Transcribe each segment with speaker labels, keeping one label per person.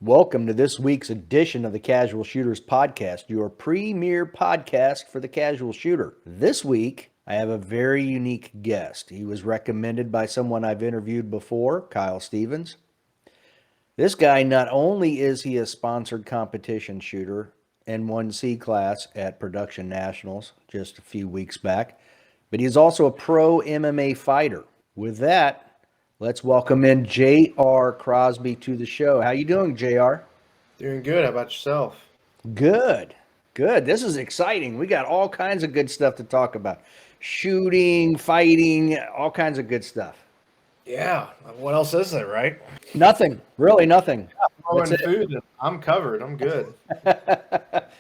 Speaker 1: Welcome to this week's edition of the Casual Shooters Podcast, your premier podcast for the casual shooter. This week, I have a very unique guest. He was recommended by someone I've interviewed before, Kyle Stevens. This guy, not only is he a sponsored competition shooter and won C class at Production Nationals just a few weeks back, but he's also a pro MMA fighter. With that, let's welcome in J.R. Crosby to the show. How you doing, J.R.?
Speaker 2: Doing good. How about yourself?
Speaker 1: Good. Good. This is exciting. We got all kinds of good stuff to talk about. Shooting, fighting, all kinds of good stuff.
Speaker 2: Yeah. What else is there, right?
Speaker 1: Nothing. Really nothing. That's
Speaker 2: Throwing
Speaker 1: it.
Speaker 2: food. I'm covered. I'm good.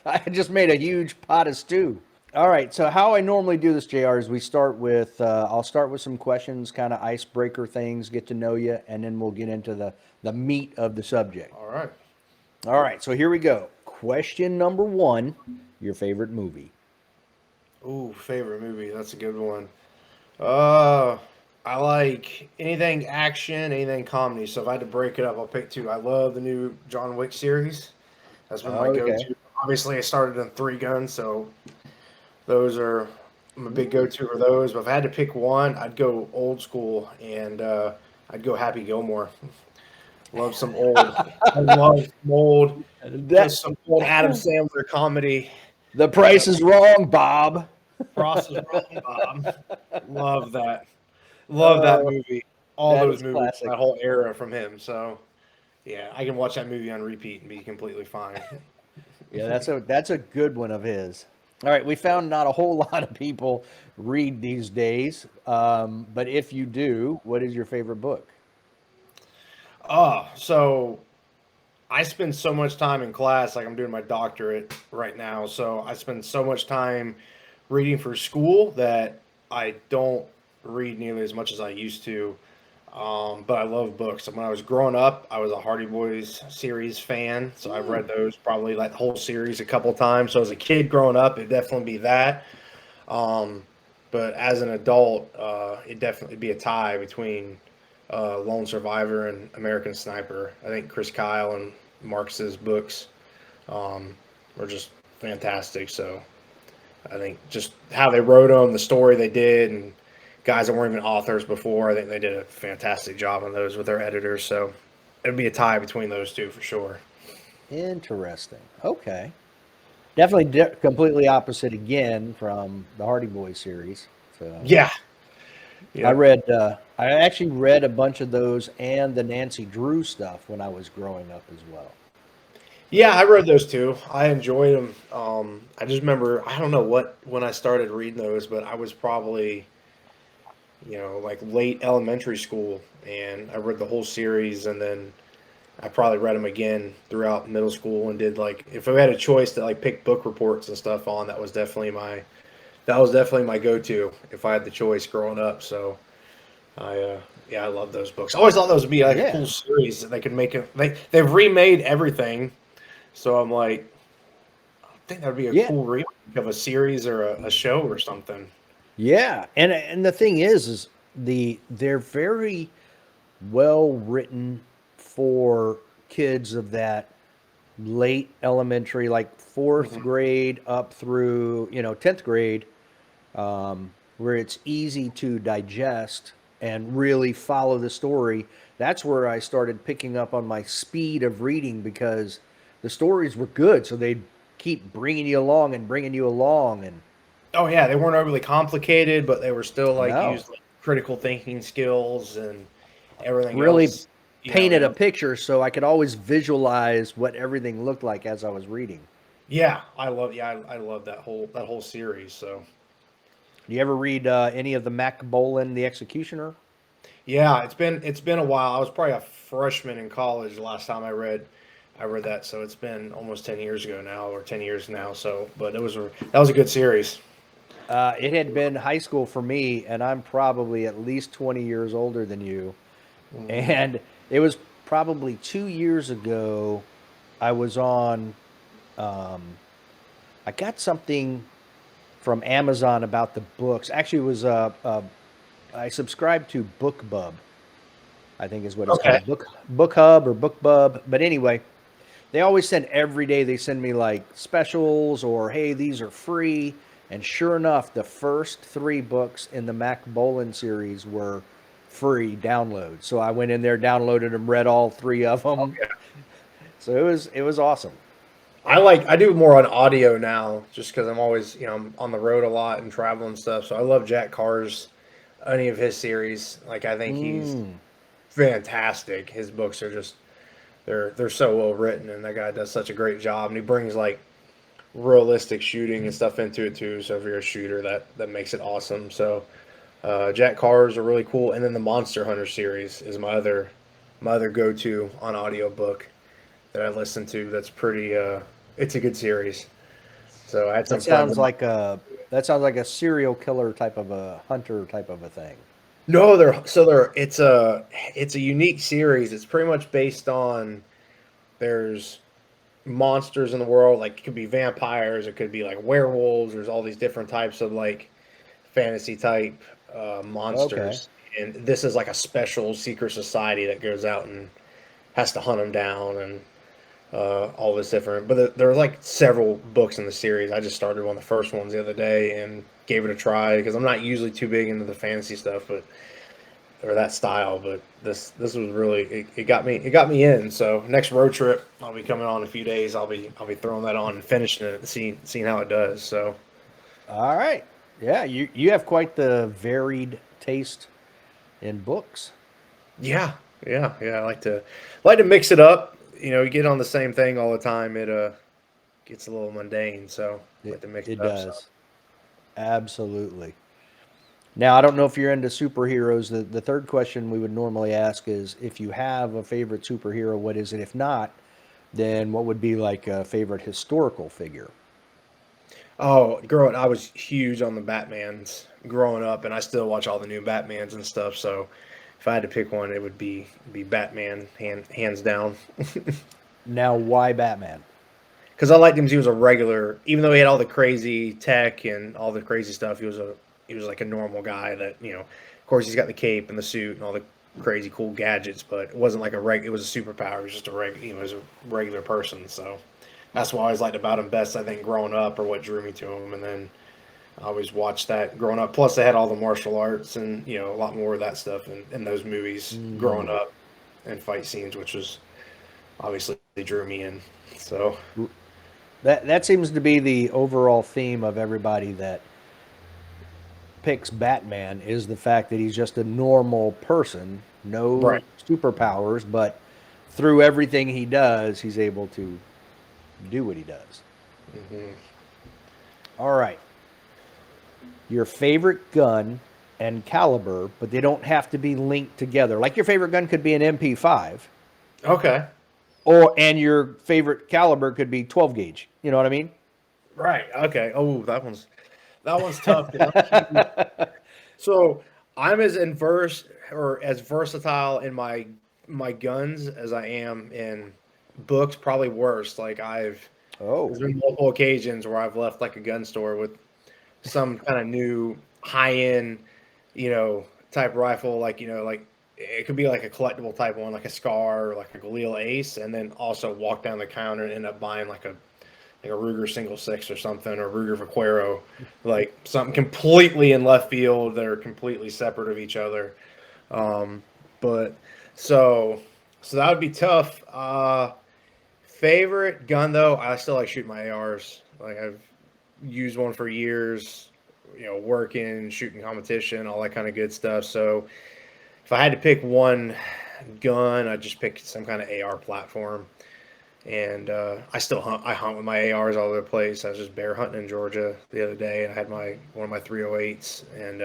Speaker 1: I just made a huge pot of stew. All right. So how I normally do this, JR, is we start with I'll start with some questions, kind of icebreaker things, get to know you, and then we'll get into the meat of the subject.
Speaker 2: All right.
Speaker 1: All right. So here we go. Question number one: your favorite movie?
Speaker 2: Ooh, favorite movie. That's a good one. Uh, I like anything action, anything comedy. So if I had to break it up, I'll pick two. I love the new John Wick series. That's been my
Speaker 1: Okay.
Speaker 2: go-to. Obviously, I started on Three Guns, so those are I'm a big go-to for those. But if I had to pick one, I'd go old school, and I'd go Happy Gilmore. Love some old. I love some old.
Speaker 1: That
Speaker 2: Just some old Adam Sandler comedy.
Speaker 1: The
Speaker 2: You know,
Speaker 1: Price is Wrong, Bob.
Speaker 2: Frost is wrong, Bob. Love that. Love that
Speaker 1: Oh,
Speaker 2: movie. All
Speaker 1: that
Speaker 2: those
Speaker 1: is
Speaker 2: movies,
Speaker 1: classic.
Speaker 2: that whole era from him. So yeah, I can watch that movie on repeat and be completely fine.
Speaker 1: Yeah, that's a good one of his. All right, we found not a whole lot of people read these days, but if you do, what is your favorite book?
Speaker 2: So I spend so much time in class, like I'm doing my doctorate right now. So I spend so much time reading for school that I don't read nearly as much as I used to. But I love books. When I was growing up, I was a Hardy Boys series fan, so I've read those probably like the whole series a couple times. So as a kid growing up, it'd definitely be that. Um, but as an adult, it'd definitely be a tie between Lone Survivor and American Sniper. I think Chris Kyle and Marx's books um, were just fantastic. So I think just how they wrote them, the story they did, and guys that weren't even authors before, I think they did a fantastic job on those with their editors. So it'd be a tie between those two for sure.
Speaker 1: Interesting. Okay. Definitely completely opposite again from the Hardy Boys series. So
Speaker 2: Yeah. Yep.
Speaker 1: I actually read a bunch of those and the Nancy Drew stuff when I was growing up as well.
Speaker 2: Yeah, I read those too. I enjoyed them. I just remember, I don't know what when I started reading those, but I was probably, like late elementary school, and I read the whole series, and then I probably read them again throughout middle school, and did like if I had a choice to like pick book reports and stuff on, that was definitely my go-to if I had the choice growing up. So yeah, I love those books. I always thought those would be like a
Speaker 1: Yeah.
Speaker 2: cool series that they could make it. They've remade everything, so I'm like, I think that would be a
Speaker 1: Yeah.
Speaker 2: cool remake of a series or a show or something.
Speaker 1: Yeah. And the thing is they're very well written for kids of that late elementary, like fourth
Speaker 2: Hmm.
Speaker 1: grade up through 10th grade, where it's easy to digest and really follow the story. That's where I started picking up on my speed of reading because the stories were good, so they'd keep bringing you along and bringing you along. And
Speaker 2: Oh yeah, they weren't overly complicated, but they were still like
Speaker 1: no,
Speaker 2: used like critical thinking skills and everything
Speaker 1: really
Speaker 2: else.
Speaker 1: painted a
Speaker 2: Yep.
Speaker 1: picture so I could always visualize what everything looked like as I was reading.
Speaker 2: Yeah, I love that whole series. So
Speaker 1: Do you ever read any of the Mac Bolan, The Executioner?
Speaker 2: yeah, it's been a while. I was probably a freshman in college the last time I read that. So it's been almost 10 years ago now, or 10 years now. So, but that was a good series.
Speaker 1: It had been high school for me, and I'm probably at least 20 years older than you.
Speaker 2: Hmm.
Speaker 1: And it was probably 2 years ago. I was on, um, I got something from Amazon about the books. Actually, it was I subscribed to BookBub, I think is what it's
Speaker 2: Okay.
Speaker 1: called, Book Hub or BookBub. But anyway, They always send every day. They send me like specials or hey, these are free. And sure enough, the first 3 books in the Mac Bolan series were free downloads. So I went in there, downloaded them, read all 3 of them. So it was awesome.
Speaker 2: I do more on audio now, just because I'm always I'm on the road a lot and traveling and stuff. So I love Jack Carr's any of his series. Like I think he's fantastic. His books are just they're so well written, and that guy does such a great job. And he brings like realistic shooting and stuff into it too. So if you're a shooter, that makes it awesome. So Jack Carr's are really cool, and then the Monster Hunter series is my other go-to on audiobook that I listen to. That's pretty. It's a good series. So I had some
Speaker 1: That
Speaker 2: friends.
Speaker 1: sounds like a that sounds like a serial killer type of a hunter type of a thing.
Speaker 2: No, they're it's a unique series. It's pretty much based on there's monsters in the world. Like it could be vampires, it could be like werewolves. There's all these different types of like fantasy type
Speaker 1: Okay.
Speaker 2: monsters, and this is like a special secret society that goes out and has to hunt them down and all this different. But there are like several books in the series. I just started one of the first ones the other day and gave it a try because I'm not usually too big into the fantasy stuff, but or that style. But this was really it got me in. So next road trip I'll be coming on in a few days. I'll be throwing that on and finishing it and seeing how it does. So
Speaker 1: All right. Yeah, you have quite the varied taste in books.
Speaker 2: yeah, yeah. I like to mix it up. You get on the same thing all the time. It gets a little mundane. So I
Speaker 1: It
Speaker 2: like to mix
Speaker 1: it
Speaker 2: it up. So.
Speaker 1: does. Absolutely. Now, I don't know if you're into superheroes. The third question we would normally ask is if you have a favorite superhero, what is it? If not, then what would be like a favorite historical figure?
Speaker 2: Oh, I was huge on the Batmans growing up, and I still watch all the new Batmans and stuff. So, if I had to pick one, it would be Batman, hands down.
Speaker 1: Now, why Batman?
Speaker 2: Because I liked him. 'Cause he was a regular, even though he had all the crazy tech and all the crazy stuff. He was like a normal guy that Of course, he's got the cape and the suit and all the crazy cool gadgets, but it wasn't like a reg. It was a superpower. It was just a reg. He was a regular person. So that's what I always liked about him best. I think growing up, or what drew me to him, and then I always watched that growing up. Plus, they had all the martial arts and a lot more of that stuff in those movies growing up and fight scenes, which was obviously they drew me in. So
Speaker 1: That seems to be the overall theme of everybody that picks Batman is the fact that he's just a normal person, no
Speaker 2: right.
Speaker 1: superpowers, but through everything he does, he's able to do what he does.
Speaker 2: hmm
Speaker 1: All right. Your favorite gun and caliber, but they don't have to be linked together. Like your favorite gun could be an MP5
Speaker 2: Okay.
Speaker 1: or and your favorite caliber could be 12 gauge. You know what I mean?
Speaker 2: Right. Okay. Oh, that one's tough. 'Cause so I'm as inverse or as versatile in my guns as I am in books. Probably worse. Like
Speaker 1: Oh,
Speaker 2: there's been multiple occasions where I've left like a gun store with some kind of new high end, type rifle. Like it could be like a collectible type one, like a Scar or like a Galil Ace, and then also walk down the counter and end up buying like a Ruger single six or something, or Ruger Vaquero, like something completely in left field that are completely separate of each other. Um, but so so that would be tough. Favorite gun though, I still like shooting my ARs. Like I've used one for years, working, shooting competition, all that kind of good stuff. So if I had to pick one gun, I'd just pick some kind of AR platform. And I still hunt. I hunt with my ARs all over the place. I was just bear hunting in Georgia the other day, and I had one of my 308s, and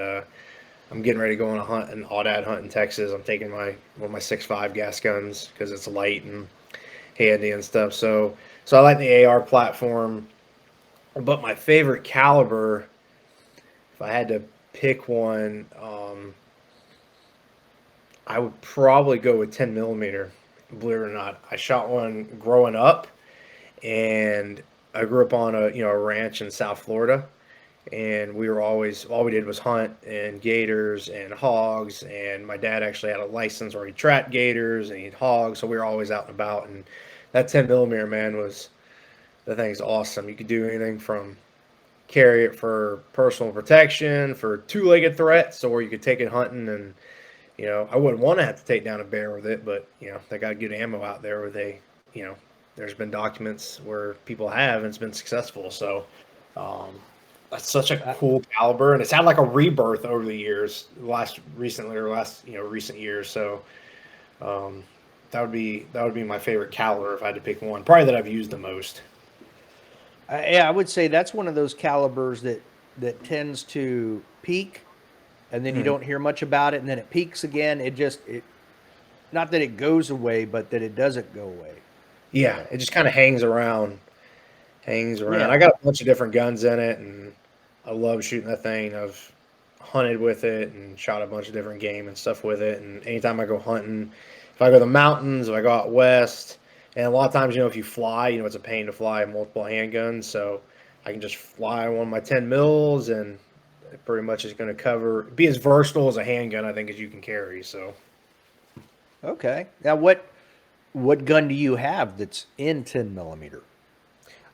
Speaker 2: I'm getting ready to go on a hunt, an aoudad hunt in Texas. I'm taking one of my 6.5 gas guns because it's light and handy and stuff. So I like the AR platform, but my favorite caliber, if I had to pick one, I would probably go with 10 millimeter. Believe it or not, I shot one growing up, and I grew up on a ranch in South Florida, and we were always all we did was hunt and gators and hogs, and my dad actually had a license where he trapped gators and he'd hogs, so we were always out and about, and that 10 millimeter, man, the thing's awesome. You could do anything from carry it for personal protection, for two-legged threats, or you could take it hunting. And I wouldn't want to have to take down a bear with it, but they got good ammo out there where there's been documents where people have, and it's been successful. So that's such a cool caliber, and it's had like a rebirth over the years, recent years. So that would be my favorite caliber if I had to pick one, probably that I've used the most.
Speaker 1: Yeah, I would say that's one of those calibers that tends to peak, and then you don't hear much about it, and then it peaks again. It not that it goes away, but that it doesn't go away.
Speaker 2: Yeah, it just kind of hangs around.
Speaker 1: Yeah.
Speaker 2: I got a bunch of different guns in it, and I love shooting that thing. I've hunted with it and shot a bunch of different game and stuff with it. And anytime I go hunting, if I go to the mountains, if I go out west, and a lot of times, if you fly, it's a pain to fly multiple handguns. So I can just fly one of my 10 mils, and it pretty much is going to be as versatile as a handgun, I think, as you can carry. So.
Speaker 1: Okay. Now, what gun do you have that's in 10 millimeter?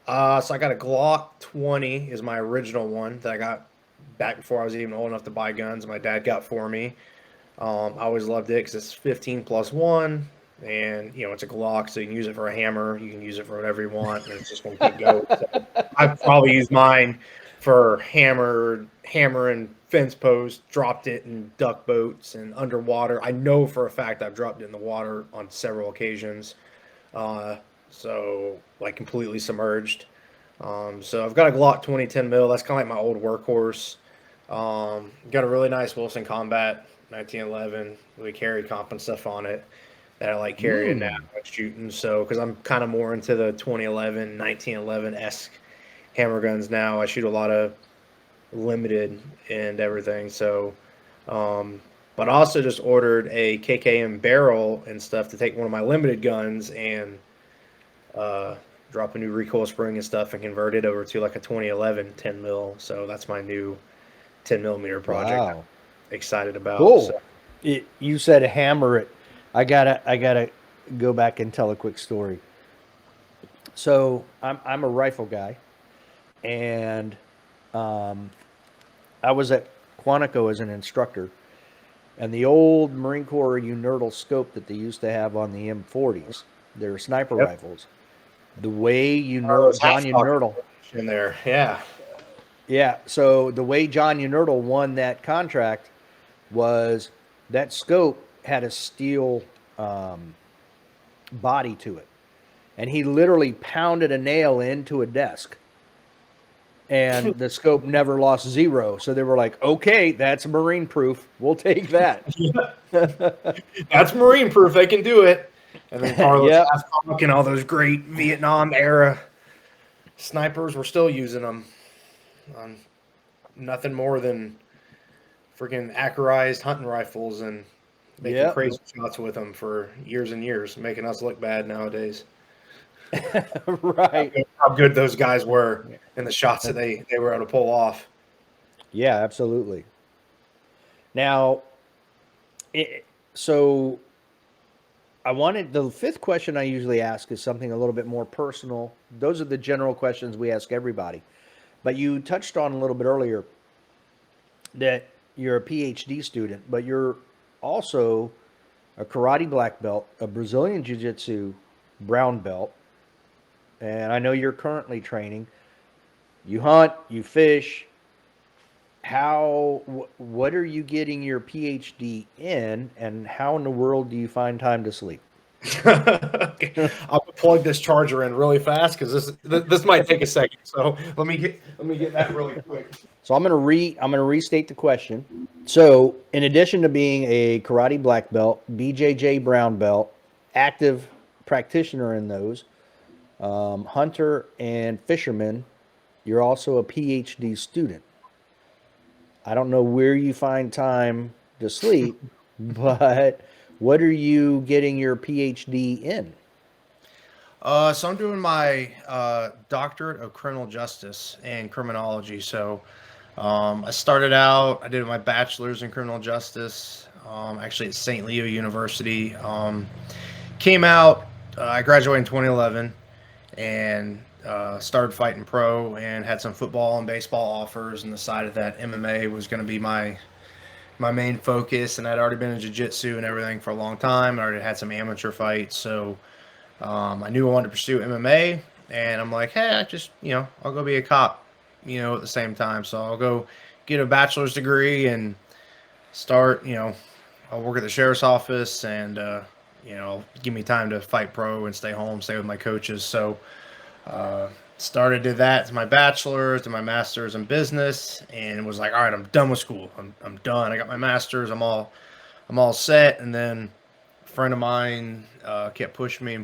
Speaker 2: So I got a Glock 20 is my original one that I got back before I was even old enough to buy guns. My dad got for me. I always loved it because it's 15+1, and it's a Glock, so you can use it for a hammer, you can use it for whatever you want, and it's just going to keep going. So I've probably used mine for hammer and fence posts, dropped it in duck boats and underwater. I know for a fact I've dropped it in the water on several occasions. So like completely submerged. So I've got a Glock 20 10 mil. That's kind of like my old workhorse. Got a really nice Wilson Combat 1911 with carry comp and stuff on it that I like carrying now and shooting. So because I'm kind of more into the 2011 1911-esque hammer guns now. I shoot a lot of limited and everything. So but I also just ordered a KKM barrel and stuff to take one of my limited guns and drop a new recoil spring and stuff and convert it over to like a 2011 10 mil. So that's my new 10 millimeter project.
Speaker 1: Wow.
Speaker 2: I'm excited about.
Speaker 1: Cool.
Speaker 2: So.
Speaker 1: You said hammer it. I gotta go back and tell a quick story. So I'm a rifle guy, and I was at Quantico as an instructor, and the old Marine Corps Unerdal scope that they used to have on the M40s, they're sniper rifles. The way John Unerdal
Speaker 2: in there, yeah.
Speaker 1: Yeah, so the way John Unerdal won that contract was that scope had a steel body to it. And he literally pounded a nail into a desk. And the scope never lost zero. So they were like, okay, that's Marine proof. We'll take that.
Speaker 2: That's Marine proof. They can do it. And then Carlos
Speaker 1: Yep.
Speaker 2: Ascock and all those great Vietnam era snipers were still using them on nothing more than freaking accurized hunting rifles and making crazy shots with them for years and years, making us look bad nowadays.
Speaker 1: Right.
Speaker 2: How good those guys were in the shots that they were able to pull off.
Speaker 1: Yeah, absolutely. Now, so the fifth question I usually ask is something a little bit more personal. Those are the general questions we ask everybody. But you touched on a little bit earlier that you're a PhD student, but you're also a karate black belt, a Brazilian jiu-jitsu brown belt, and I know you're currently training. You hunt, you fish. What are you getting your PhD in, and how in the world do you find time to sleep?
Speaker 2: I'll plug this charger in really fast because this might take a second. So let me get that really quick.
Speaker 1: So I'm gonna restate the question. So in addition to being a karate black belt, BJJ brown belt, active practitioner in those, hunter and fisherman, you're also a PhD student. I don't know where you find time to sleep, but what are you getting your PhD in?
Speaker 2: So I'm doing my doctorate of criminal justice and criminology. So I started out, I did my bachelor's in criminal justice, actually at St. Leo University. Came out I graduated in 2011 and started fighting pro and had some football and baseball offers and decided that MMA was going to be my main focus. And I'd already been in jiu-jitsu and everything for a long time. I already had some amateur fights, so I knew I wanted to pursue MMA. And I'm like, hey, I just I'll go be a cop, at the same time. So I'll go get a bachelor's degree and start. I'll work at the sheriff's office and give me time to fight pro and stay home, stay with my coaches. So started did that to my bachelor's, to my master's in business, and was like, all right, I'm done with school. I'm done. I got my master's. I'm all set. And then a friend of mine kept pushing me,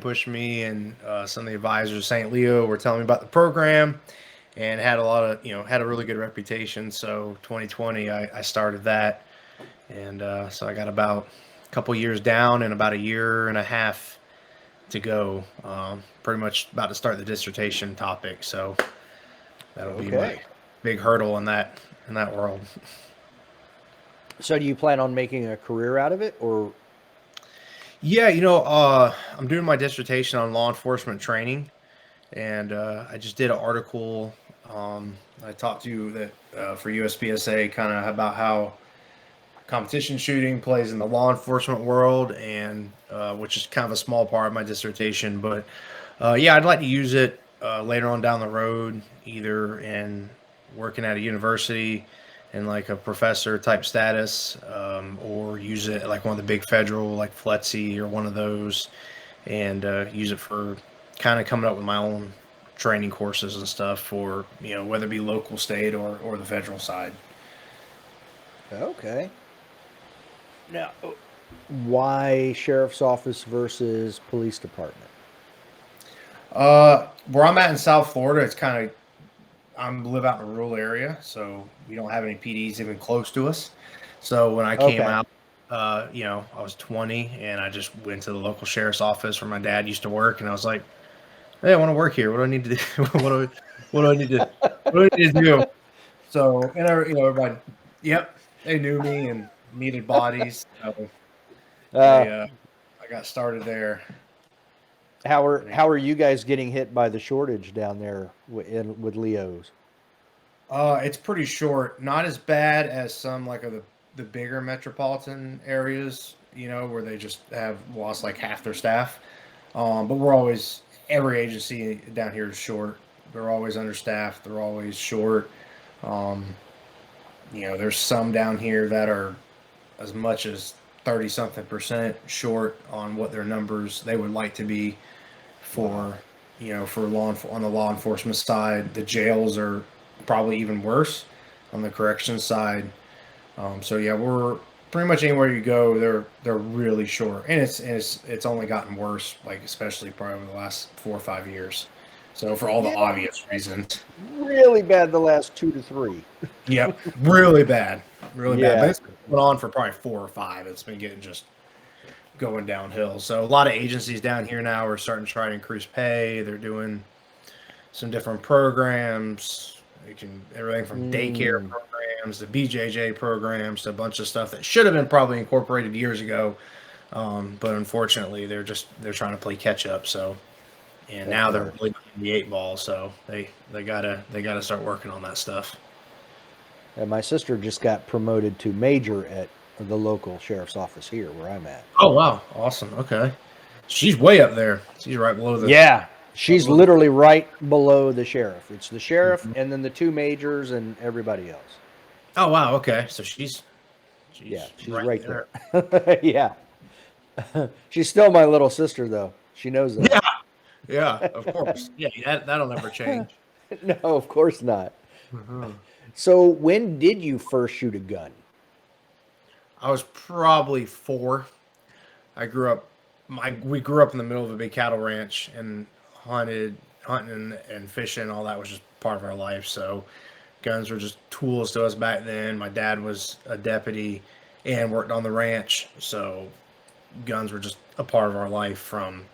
Speaker 2: and some of the advisors of St. Leo were telling me about the program, and had a lot of had a really good reputation. So 2020, I started that, and so I got about a couple years down and about a year and a half to go. Pretty much about to start the dissertation topic, so that'll be my big hurdle in that world.
Speaker 1: So do you plan on making a career out of it, or?
Speaker 2: Yeah, I'm doing my dissertation on law enforcement training, and I just did an article. I talked to you that for USPSA kind of about how competition shooting plays in the law enforcement world, and which is kind of a small part of my dissertation. But yeah, I'd like to use it later on down the road, either in working at a university in like a professor type status, or use it at like one of the big federal, like FLETC or one of those, and use it for kind of coming up with my own training courses and stuff for, whether it be local, state, or the federal side.
Speaker 1: Okay. Now, why sheriff's office versus police department?
Speaker 2: Where I'm at in South Florida, it's kind of, live out in a rural area, so we don't have any PDs even close to us. So when I came out, I was 20, and I just went to the local sheriff's office where my dad used to work, and I was like, "Hey, I want to work here. What do I need to do? What do I need to do?" So, and everybody, yep, they knew me and needed bodies. So I got started there.
Speaker 1: How are you guys getting hit by the shortage down there with Leo's?
Speaker 2: It's pretty short. Not as bad as some like of the bigger metropolitan areas, where they just have lost like half their staff. But every agency down here is short. They're always understaffed. They're always short. There's some down here that are as much as 30-something% short on what their numbers they would like to be for, on the law enforcement side. The jails are probably even worse on the corrections side. So yeah, we're pretty much anywhere you go, they're really short, and it's only gotten worse, like especially probably over the last 4 or 5 years. So for all the obvious reasons,
Speaker 1: really bad the last 2 to 3.
Speaker 2: Yep, really bad, really bad. But it's been on for probably 4 or 5. It's been getting just going downhill. So a lot of agencies down here now are starting to try to increase pay. They're doing some different programs. Everything from daycare programs to BJJ programs to a bunch of stuff that should have been probably incorporated years ago. But unfortunately, they're trying to play catch up. So, and now they're really behind the 8 ball. So they gotta start working on that stuff.
Speaker 1: And my sister just got promoted to major at the local sheriff's office here where I'm at.
Speaker 2: Oh wow, awesome. Okay, she's way up there. She's right below the.
Speaker 1: Yeah. She's literally right below the sheriff. It's the sheriff and then the 2 majors and everybody else.
Speaker 2: Oh, wow. Okay. So she's
Speaker 1: right there. Yeah. She's still my little sister, though. She knows that.
Speaker 2: Yeah, of course. Yeah, that'll never change.
Speaker 1: No, of course not. Mm-hmm. So when did you first shoot a gun?
Speaker 2: I was probably 4. We grew up in the middle of a big cattle ranch, and hunting and fishing and all that was just part of our life. So guns were just tools to us back then. My dad was a deputy and worked on the ranch, so guns were just a part of our life from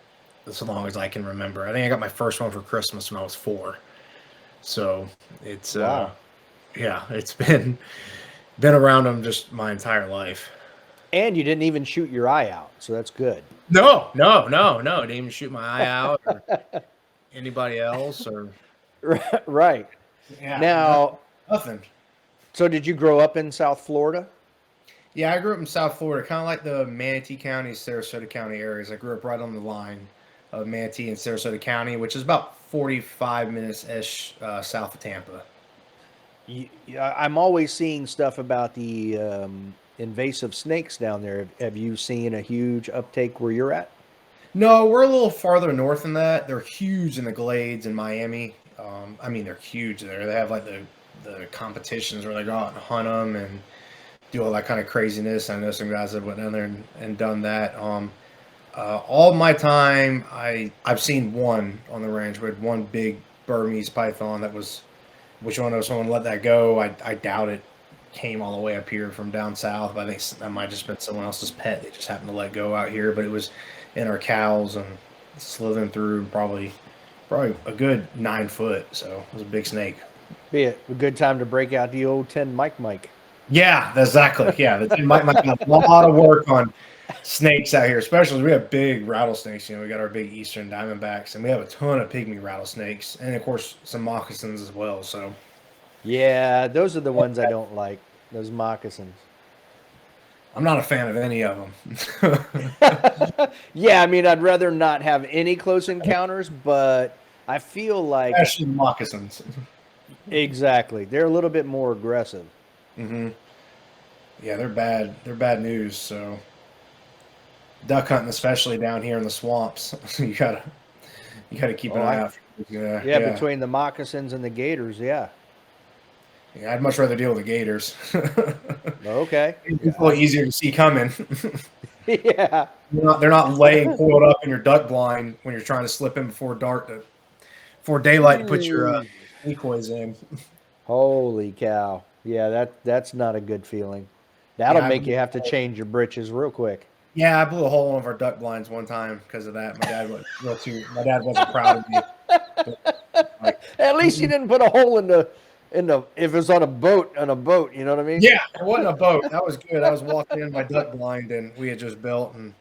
Speaker 2: as long as I can remember. I think I got my first one for Christmas when I was 4. So it's it's been around them just my entire life.
Speaker 1: And you didn't even shoot your eye out, so that's good.
Speaker 2: No. Didn't even shoot my eye out or anybody else or
Speaker 1: Right. Now,
Speaker 2: nothing.
Speaker 1: so did you grow up in South Florida?
Speaker 2: Yeah, I grew up in South Florida, kind of like the Manatee County, Sarasota County areas. I grew up right on the line of Manatee and Sarasota County, which is about 45 minutes ish south of Tampa.
Speaker 1: I'm always seeing stuff about the invasive snakes down there. Have you seen a huge uptake where you're at?
Speaker 2: No, we're a little farther north than that. They're huge in the Glades in Miami. I mean, they're huge there. They have like the competitions where they go out and hunt them and do all that kind of craziness. I know some guys have went down there and done that. All my time, I've seen one on the range. We had one big Burmese python that was, which one of someone let that go. I doubt it came all the way up here from down south. But I think that might have just been someone else's pet. They just happened to let go out here. But it was in our cows and slithering through probably a good 9 foot. So it was a big snake.
Speaker 1: Be a good time to break out the old 10 Mike.
Speaker 2: Yeah, exactly. Yeah, the 10 Mike have a lot of work on snakes out here, especially we have big rattlesnakes. You know, we got our big eastern diamondbacks, and we have a ton of pygmy rattlesnakes, and of course some moccasins as well. So,
Speaker 1: yeah, those are the ones I don't like. Those moccasins.
Speaker 2: I'm not a fan of any of them.
Speaker 1: Yeah, I mean, I'd rather not have any close encounters, but I feel like
Speaker 2: Especially moccasins.
Speaker 1: Exactly, they're a little bit more aggressive.
Speaker 2: Mm-hmm. Yeah, they're bad. They're bad news. So, duck hunting, especially down here in the swamps, you gotta keep an eye out.
Speaker 1: Yeah, between the moccasins and the gators, yeah.
Speaker 2: Yeah, I'd much rather deal with the gators.
Speaker 1: Okay.
Speaker 2: It's a little easier to see coming.
Speaker 1: Yeah.
Speaker 2: They're not laying coiled up in your duck blind when you're trying to slip in before daylight to put your decoys in.
Speaker 1: Holy cow. Yeah, that's not a good feeling. That'll make you have to change your britches real quick.
Speaker 2: Yeah, I blew a hole in one of our duck blinds one time because of that. My dad wasn't proud of me. But,
Speaker 1: at least you didn't put a hole in the if it's on a boat, you know what I mean?
Speaker 2: Yeah, it wasn't a boat. That was good. I was walking in my duck blind and we had just built, and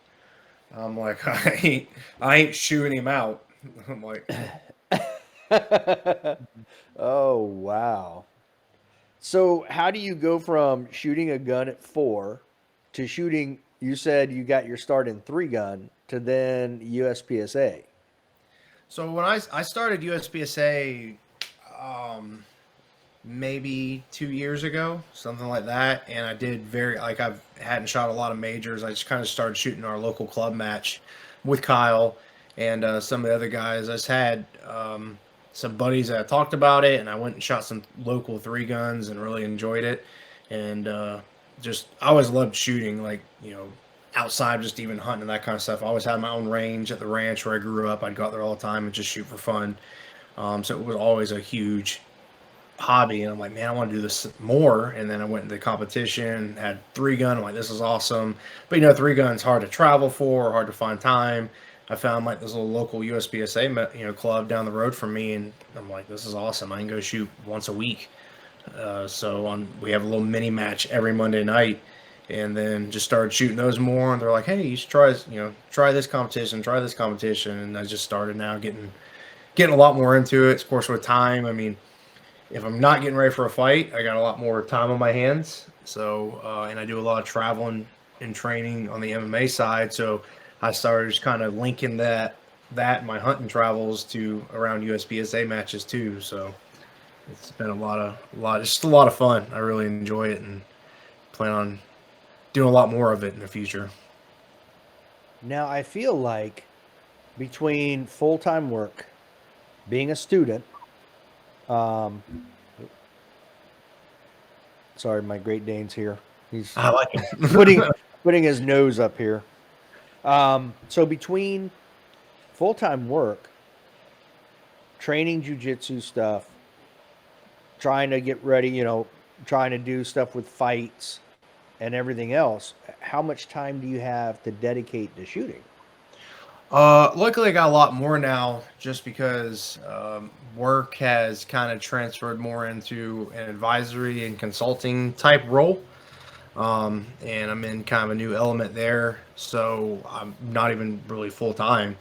Speaker 2: I'm like, I ain't shooing him out. I'm like,
Speaker 1: oh wow. So how do you go from shooting a gun at 4 to shooting? You said you got your start in 3-gun to then USPSA.
Speaker 2: so when I started USPSA, maybe 2 years ago, something like that. And I did I hadn't shot a lot of majors. I just kind of started shooting our local club match with Kyle and some of the other guys. I just had some buddies that talked about it, and I went and shot some local 3-guns and really enjoyed it. And I always loved shooting, like, outside, just even hunting and that kind of stuff. I always had my own range at the ranch where I grew up. I'd go out there all the time and just shoot for fun. So it was always a huge hobby, and I'm like, man, I want to do this more. And then I went into the competition, had 3-gun. I'm like, this is awesome. But 3-gun's hard to travel for, hard to find time. I found like this little local USPSA club down the road from me, and I'm like, this is awesome. I can go shoot once a week. We have a little mini match every Monday night, and then just started shooting those more. And they're like, hey, you should try this competition, and I just started now getting a lot more into it. Of course, with time, I mean, if I'm not getting ready for a fight, I got a lot more time on my hands. So, and I do a lot of traveling and training on the MMA side. So I started just kind of linking that my hunting travels to around USPSA matches too. So it's been just a lot of fun. I really enjoy it and plan on doing a lot more of it in the future.
Speaker 1: Now, I feel like between full-time work, being a student, sorry, my Great Dane's here.
Speaker 2: I like it.
Speaker 1: putting his nose up here. So between full-time work, training jiu-jitsu stuff, trying to get ready, trying to do stuff with fights and everything else, how much time do you have to dedicate to shooting?
Speaker 2: Luckily, I got a lot more now just because work has kind of transferred more into an advisory and consulting type role. And I'm in kind of a new element there, so I'm not even really full time.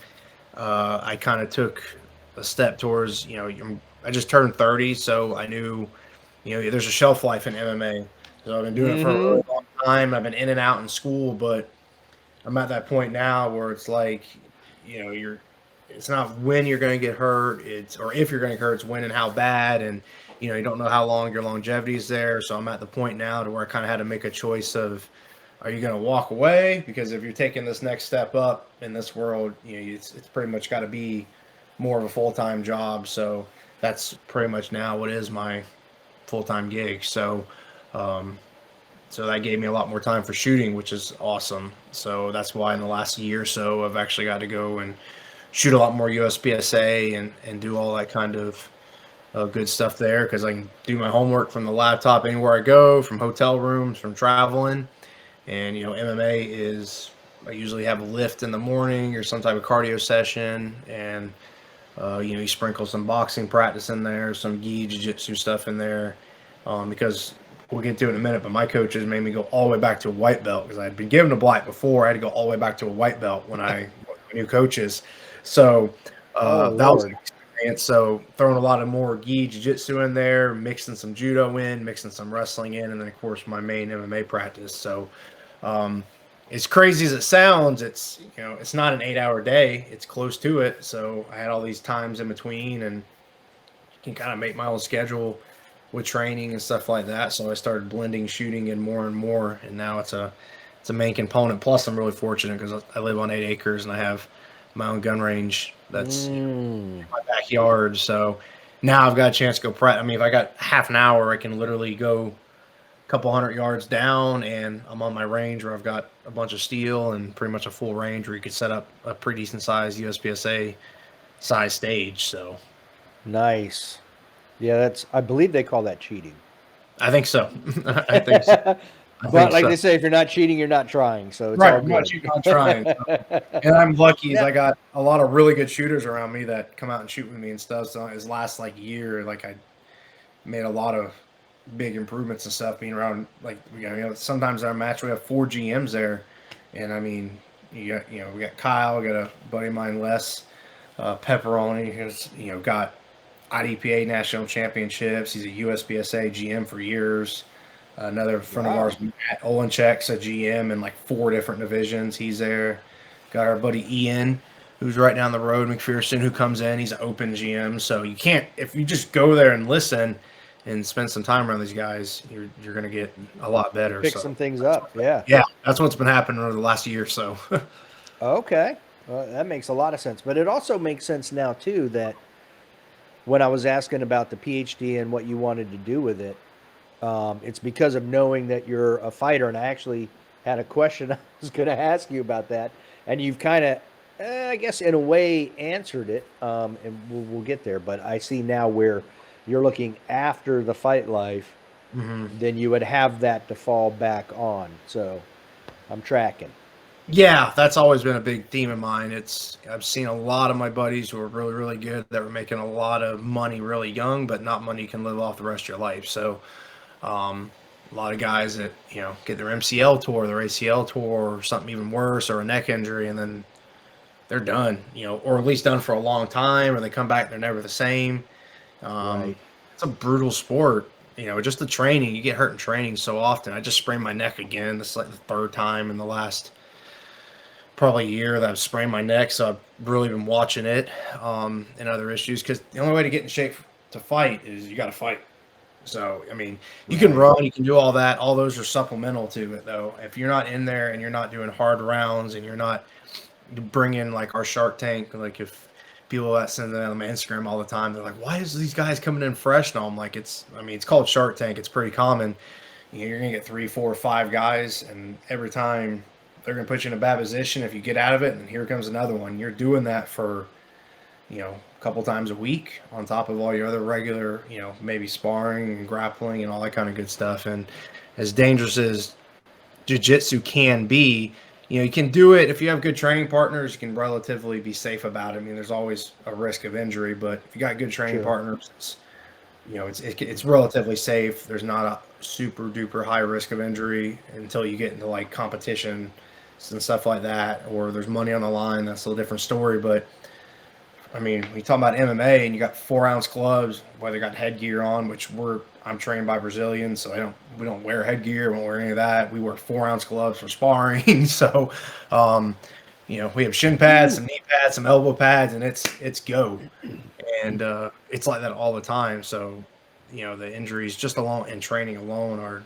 Speaker 2: I kind of took a step towards, I just turned 30, so I knew, there's a shelf life in MMA. So I've been doing it for a
Speaker 1: Mm-hmm.
Speaker 2: really long time. I've been in and out in school, but I'm at that point now where it's like, it's not when you're going to get hurt, or if you're going to get hurt, it's when and how bad. And, you don't know how long your longevity is there. So I'm at the point now to where I kind of had to make a choice of, are you going to walk away? Because if you're taking this next step up in this world, it's pretty much got to be more of a full-time job. So that's pretty much now what is my full-time gig. Um, so that gave me a lot more time for shooting, which is awesome. So that's why in the last year or so, I've actually got to go and shoot a lot more USPSA and do all that kind of good stuff there, because I can do my homework from the laptop anywhere I go, from hotel rooms, from traveling. And, MMA is, I usually have a lift in the morning or some type of cardio session. And, you sprinkle some boxing practice in there, some gi, jiu-jitsu stuff in there. Because we'll get to it in a minute, but my coaches made me go all the way back to a white belt, because I had been given a black before. I had to go all the way back to a white belt when I knew coaches. So
Speaker 1: Oh,
Speaker 2: that was an
Speaker 1: Lord.
Speaker 2: experience. So throwing a lot of more gi, jiu-jitsu in there, mixing some judo in, mixing some wrestling in, and then of course my main MMA practice. So um, as crazy as it sounds, it's not an 8-hour day. It's close to it. So I had all these times in between, and can kind of make my own schedule with training and stuff like that. So I started blending shooting in more and more, and now it's a main component. Plus, I'm really fortunate because I live on 8 acres and I have my own gun range that's
Speaker 1: Mm.
Speaker 2: in my backyard. So now I've got a chance to go practice. I mean, if I got half an hour, I can literally go a couple hundred yards down, and I'm on my range where I've got a bunch of steel and pretty much a full range where you could set up a pretty decent sized USPSA size stage. So
Speaker 1: Nice. Yeah, I believe they call that cheating.
Speaker 2: I think so. I think so. I
Speaker 1: But
Speaker 2: think
Speaker 1: like
Speaker 2: so.
Speaker 1: they say, if you're not cheating, you're not trying. So it's
Speaker 2: Right,
Speaker 1: all
Speaker 2: I'm not
Speaker 1: good.
Speaker 2: shooting, I'm trying. And I'm lucky is
Speaker 1: Yeah.
Speaker 2: I got a lot of really good shooters around me that come out and shoot with me and stuff. So his last like year, like I made a lot of big improvements and stuff being around. Like sometimes our match we have 4 GMs there, and I mean we got Kyle, we got a buddy of mine Les, Pepperoni, who's got IDPA national championships. He's a USPSA GM for years. Another friend of
Speaker 1: Wow.
Speaker 2: ours, Matt Olenchek's a GM in like 4 different divisions. He's there. Got our buddy Ian, who's right down the road, McPherson, who comes in. He's an open GM. So you can't, if you just go there and listen and spend some time around these guys, you're going to get a lot better.
Speaker 1: Pick
Speaker 2: So
Speaker 1: some things up. Yeah.
Speaker 2: yeah, that's what's been happening over the last year or so.
Speaker 1: Okay. Well, that makes a lot of sense. But it also makes sense now, too, that when I was asking about the PhD and what you wanted to do with it, it's because of knowing that you're a fighter. And I actually had a question I was going to ask you about that. And you've kind of, I guess, in a way, answered it. And we'll get there. But I see now where you're looking after the fight life,
Speaker 2: hmm
Speaker 1: then you would have that to fall back on. So I'm tracking.
Speaker 2: Yeah, that's always been a big theme of mine. I've seen a lot of my buddies who are really, really good that were making a lot of money really young, but not money you can live off the rest of your life. So a lot of guys that get their MCL tour, their ACL tour, or something even worse, or a neck injury, and then they're done. Or at least done for a long time, or they come back and they're never the same. Um,
Speaker 1: Right.
Speaker 2: it's a brutal sport. Just the training. You get hurt in training so often. I just sprained my neck again. This is like the third time in the last probably a year that I've sprained my neck, so I've really been watching it and other issues, because the only way to get in shape to fight is you got to fight. So, I mean, you can
Speaker 1: Right.
Speaker 2: run, you can do all that. All those are supplemental to it, though. If you're not in there and you're not doing hard rounds and you're not bringing like our Shark Tank, like if people that send them on my Instagram all the time, they're like, "Why is these guys coming in fresh?" And I'm like, it's called Shark Tank. It's pretty common. You're gonna get 3, 4, 5 guys, and every time they're gonna put you in a bad position. If you get out of it, and here comes another one. You're doing that for a couple times a week on top of all your other regular, maybe sparring and grappling and all that kind of good stuff. And as dangerous as jiu-jitsu can be, you can do it if you have good training partners. You can relatively be safe about it. I mean, there's always a risk of injury, but if you got good training
Speaker 1: Sure.
Speaker 2: partners, it's relatively safe. There's not a super duper high risk of injury until you get into like competition and stuff like that, or there's money on the line. That's a little different story. But I mean, we talk about MMA and you got 4-ounce gloves, whether you got headgear on, which I'm trained by Brazilians, so we don't wear headgear, we don't wear any of that. We wear 4-ounce gloves for sparring. So, we have shin pads, some knee pads, some elbow pads, and it's go. And it's like that all the time. So, the injuries just alone and training alone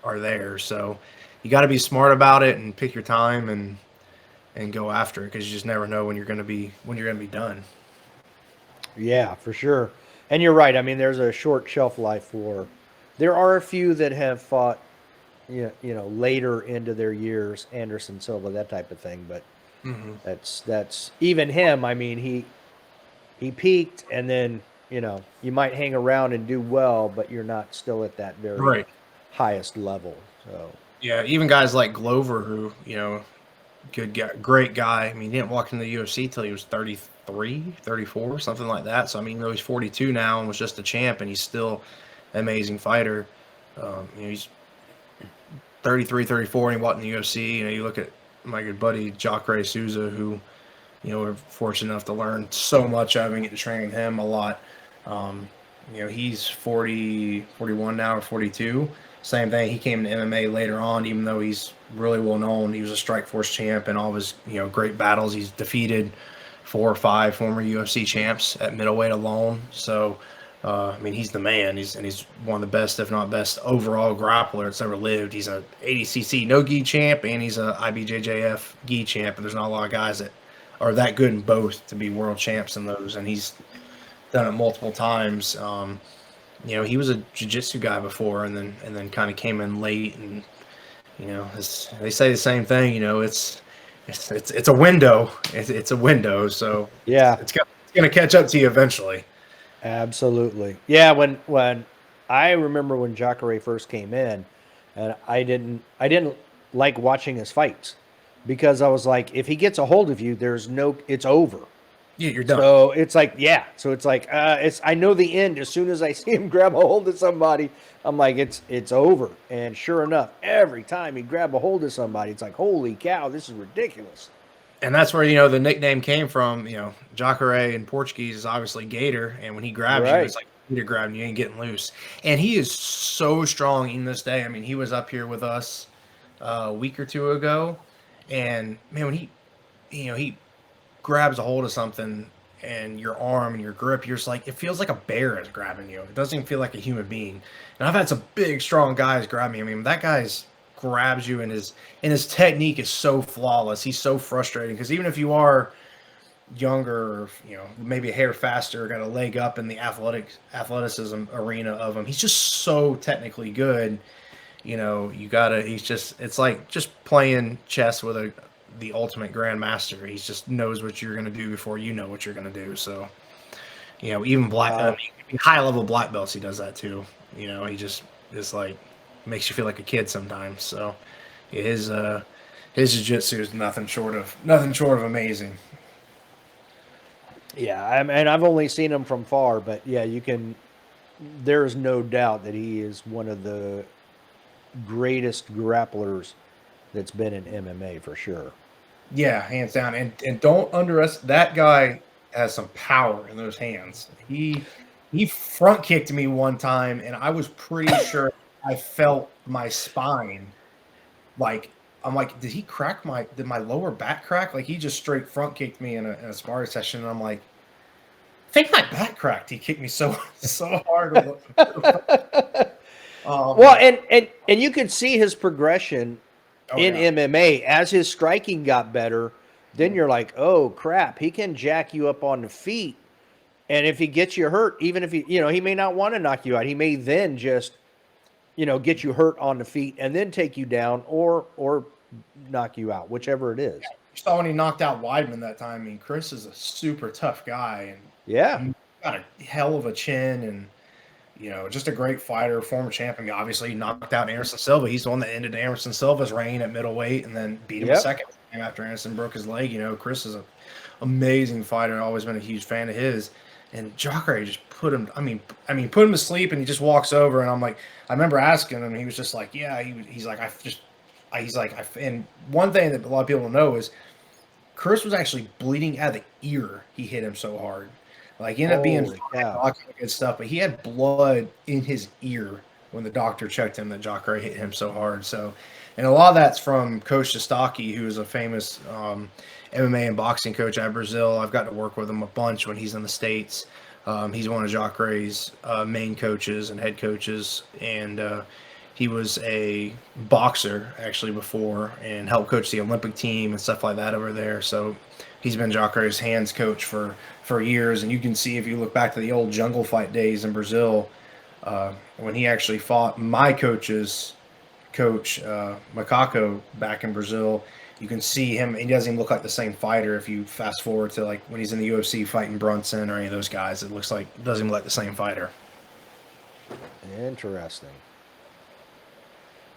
Speaker 2: are there. So, you got to be smart about it and pick your time and go after it, because you just never know when you're gonna be done.
Speaker 1: Yeah, for sure. And you're right. I mean, there's a short shelf life for. There are a few that have fought, later into their years, Anderson Silva, that type of thing. But
Speaker 2: Mm-hmm.
Speaker 1: that's even him. I mean, he peaked, and then you might hang around and do well, but you're not still at that very
Speaker 2: Right.
Speaker 1: highest level. So
Speaker 2: Yeah. Even guys like Glover, who good guy, great guy. I mean, he didn't walk into the UFC till he was 33, 34, something like that. So I mean, he's 42 now and was just a champ, and he's still an amazing fighter. He's 33, 34, and he walked in the UFC. You look at my good buddy Jacare Souza, who we're fortunate enough to learn so much of and get to train with him a lot. Um, he's 40, 41 now, or 42. Same thing. He came to MMA later on, even though he's really well known. He was a Strikeforce champ, and all of his great battles. He's defeated 4 or 5 former UFC champs at middleweight alone. So, I mean, he's the man. He's one of the best, if not best, overall grappler that's ever lived. He's a 80cc no gi champ, and he's a IBJJF gi champ. And there's not a lot of guys that are that good in both to be world champs in those. And he's done it multiple times. He was a jiu-jitsu guy before, and then kind of came in late. And they say the same thing. It's a window. It's a window. So
Speaker 1: yeah,
Speaker 2: it's gonna catch up to you eventually.
Speaker 1: absolutely. Yeah, when I remember when Jacare first came in, and I didn't like watching his fights because I was like, if he gets a hold of you, it's over.
Speaker 2: Yeah, you're done.
Speaker 1: So it's like, yeah. So it's like, I know the end as soon as I see him grab a hold of somebody. I'm like, it's over. And sure enough, every time he grab a hold of somebody, it's like, holy cow, this is ridiculous.
Speaker 2: And that's where the nickname came from. Jacare in Portuguese is obviously Gator, and when he grabs you,
Speaker 1: Right.
Speaker 2: it's like Gator grabbing you, ain't getting loose. And he is so strong in this day. I mean, he was up here with us a week or two ago, and man, when he grabs a hold of something and your arm and your grip, you're just like, it feels like a bear is grabbing you. It doesn't even feel like a human being. And I've had some big, strong guys grab me. I mean, that guy's grabs you, and his technique is so flawless. He's so frustrating, because even if you are younger, or maybe a hair faster, got a leg up in the athleticism arena of him, he's just so technically good. It's like just playing chess with the ultimate grandmaster. He just knows what you're going to do before you know what you're going to do. So, even high level black belts, he does that too. He just is like, makes you feel like a kid sometimes. So, yeah, his jiu-jitsu is nothing short of amazing.
Speaker 1: Yeah, and I've only seen him from far, but yeah, there is no doubt that he is one of the greatest grapplers that's been in MMA for sure.
Speaker 2: Yeah, hands down. And don't underestimate that guy. Has some power in those hands. He front kicked me one time, and I was pretty sure I felt my spine. Like, I'm like, did my lower back crack? Like, he just straight front kicked me in a sparring session, and I'm like, I think my back cracked. He kicked me so hard.
Speaker 1: Well, and you could see his progression in
Speaker 2: yeah.
Speaker 1: MMA as his striking got better. Then you're like, oh crap, he can jack you up on the feet, and if he gets you hurt, even if he may not want to knock you out, he may then just get you hurt on the feet and then take you down or knock you out, whichever it is.
Speaker 2: You saw when he knocked out Weidman that time. I mean, Chris is a super tough guy, and
Speaker 1: Yeah.
Speaker 2: he got a hell of a chin, and just a great fighter, former champion. Obviously, he knocked out Anderson Silva. He's the one that ended Anderson Silva's reign at middleweight, and then beat him a second time after Anderson broke his leg. Chris is an amazing fighter. I've always been a huge fan of his. And Jacare just put him. I mean, put him to sleep, and he just walks over, and I'm like, I remember asking him, and he was just like, yeah, he's like, and one thing that a lot of people don't know is Chris was actually bleeding out of the ear. He hit him so hard, like he ended up being
Speaker 1: Holy
Speaker 2: fine,
Speaker 1: cow.
Speaker 2: all kind of good stuff, but he had blood in his ear when the doctor checked him that Jacare hit him so hard. So, and a lot of that's from Coach Shostaki, who is a famous MMA and boxing coach out of Brazil. I've got to work with him a bunch when he's in the States. He's one of Jacare's main coaches and head coaches, and he was a boxer actually before and helped coach the Olympic team and stuff like that over there. So he's been Jacare's hands coach for years, and you can see if you look back to the old jungle fight days in Brazil, when he actually fought my coach's coach, Macaco, back in Brazil. You can see him. He doesn't even look like the same fighter. If you fast forward to like when he's in the UFC fighting Brunson or any of those guys, it doesn't even look like the same fighter.
Speaker 1: Interesting.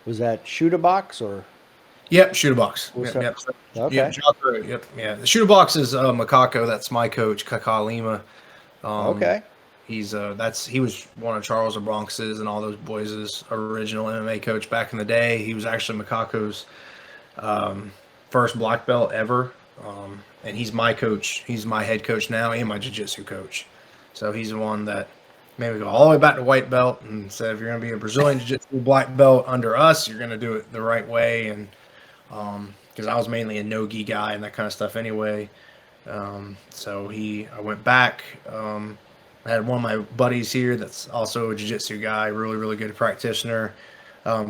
Speaker 1: Was that shoot a box or?
Speaker 2: Yep, shoot a box.
Speaker 1: Was
Speaker 2: Yep,
Speaker 1: that-
Speaker 2: yep.
Speaker 1: Okay.
Speaker 2: Yep, Jacare, yep, yeah. The shoot a box is Macaco. That's my coach, Kaká Lima.
Speaker 1: Okay.
Speaker 2: He was one of Charles the Bronx's and all those boys' original MMA coach back in the day. He was actually Macaco's first black belt ever, and he's my coach. He's my head coach now and my jiu-jitsu coach. So he's the one that maybe go all the way back to white belt and said, if you're going to be a Brazilian jiu-jitsu black belt under us, you're going to do it the right way. And because I was mainly a no-gi guy and that kind of stuff anyway. So I went back. I had one of my buddies here that's also a jiu-jitsu guy, really, really good practitioner,